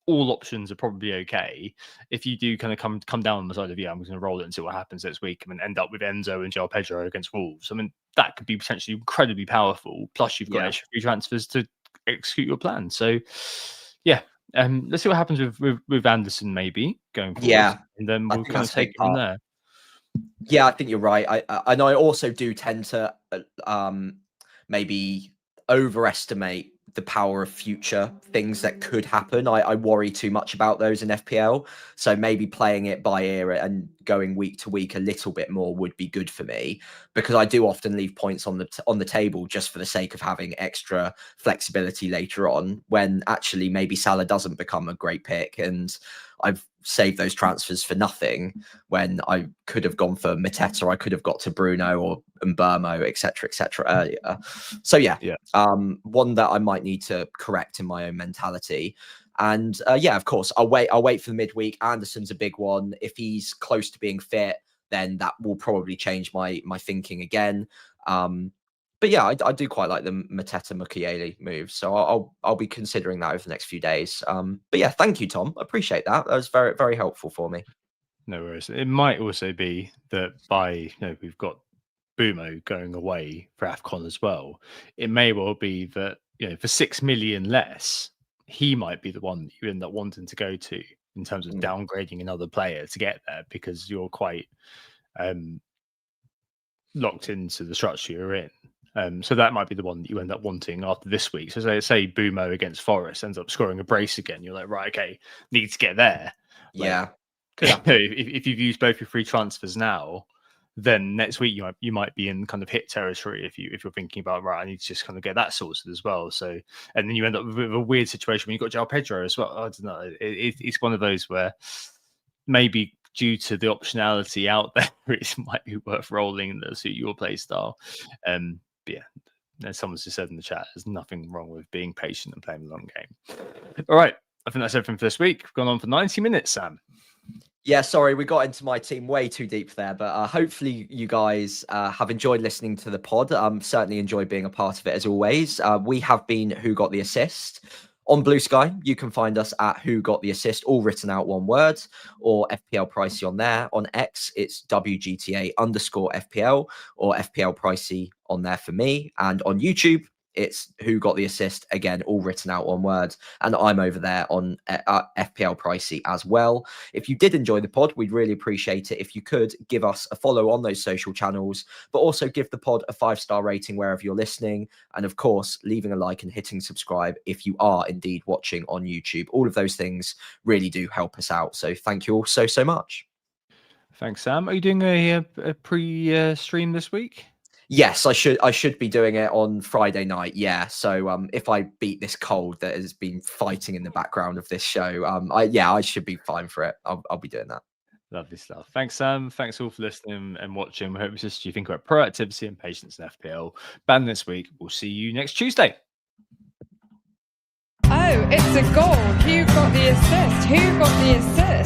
S2: all options are probably okay. If you do kind of come down on the side of I'm going to roll it and see what happens next week, and end up with Enzo and João Pedro against Wolves. I mean, that could be potentially incredibly powerful. Plus, you've got extra free transfers to execute your plan. So, yeah, let's see what happens with Anderson maybe going forward.
S3: Yeah,
S2: and then we'll kind of take it from there.
S3: Yeah, I think you're right. I also do tend to maybe overestimate the power of future things that could happen. I worry too much about those in FPL. So maybe playing it by ear and going week to week a little bit more would be good for me, because I do often leave points on the table just for the sake of having extra flexibility later on, when actually maybe Salah doesn't become a great pick and I've saved those transfers for nothing, when I could have gone for Mateta, I could have got to Bruno or Mbermo, etc., earlier. So yeah, one that I might need to correct in my own mentality. And yeah, of course, I'll wait for the midweek. Anderson's a big one. If he's close to being fit, then that will probably change my thinking again. But yeah, I do quite like the Mateta Mukiele move, so I'll be considering that over the next few days. But yeah, thank you, Tom. Appreciate that. That was very, very helpful for me.
S2: No worries. It might also be that we've got Bumo going away for AFCON as well. It may well be that, for 6 million less, he might be the one that you end up wanting to go to in terms of downgrading another player to get there, because you're quite locked into the structure you're in. So that might be the one that you end up wanting after this week. So say Bumo against Forest ends up scoring a brace again. You're like, right, okay, need to get there.
S3: Yeah.
S2: If you've used both your free transfers now, then next week you might be in kind of hit territory if you're thinking about, right, I need to just kind of get that sorted as well. So, and then you end up with a weird situation when you've got João Pedro as well. I don't know. It's one of those where maybe due to the optionality out there, it might be worth rolling that suit your play style. But yeah, someone's just said in the chat, there's nothing wrong with being patient and playing a long game. All right, I think that's everything for this week. We've gone on for 90 minutes, Sam.
S3: Yeah, sorry, we got into my team way too deep there, but hopefully you guys have enjoyed listening to the pod. Certainly enjoyed being a part of it as always. We have been Who Got the Assist. On Blue Sky, you can find us at Who Got the Assist, all written out one word, or FPL Pricey on there. On X, it's WGTA_FPL or FPL Pricey on there for me. And on YouTube, it's Who Got the Assist, again, all written out one word. And I'm over there on FPL Pricey as well. If you did enjoy the pod, we'd really appreciate it if you could give us a follow on those social channels, but also give the pod a 5-star rating wherever you're listening. And of course, leaving a like and hitting subscribe if you are indeed watching on YouTube. All of those things really do help us out. So thank you all so much.
S2: Thanks, Sam. Are you doing a pre-stream this week?
S3: Yes, I should be doing it on Friday night. Yeah. So if I beat this cold that has been fighting in the background of this show, I should be fine for it. I'll be doing that.
S2: Lovely stuff. Thanks, Sam. Thanks all for listening and watching. We hope this is you think about proactivity and patience in FPL. Ban this week. We'll see you next Tuesday.
S4: Oh, it's a goal. Who got the assist? Who got the assist?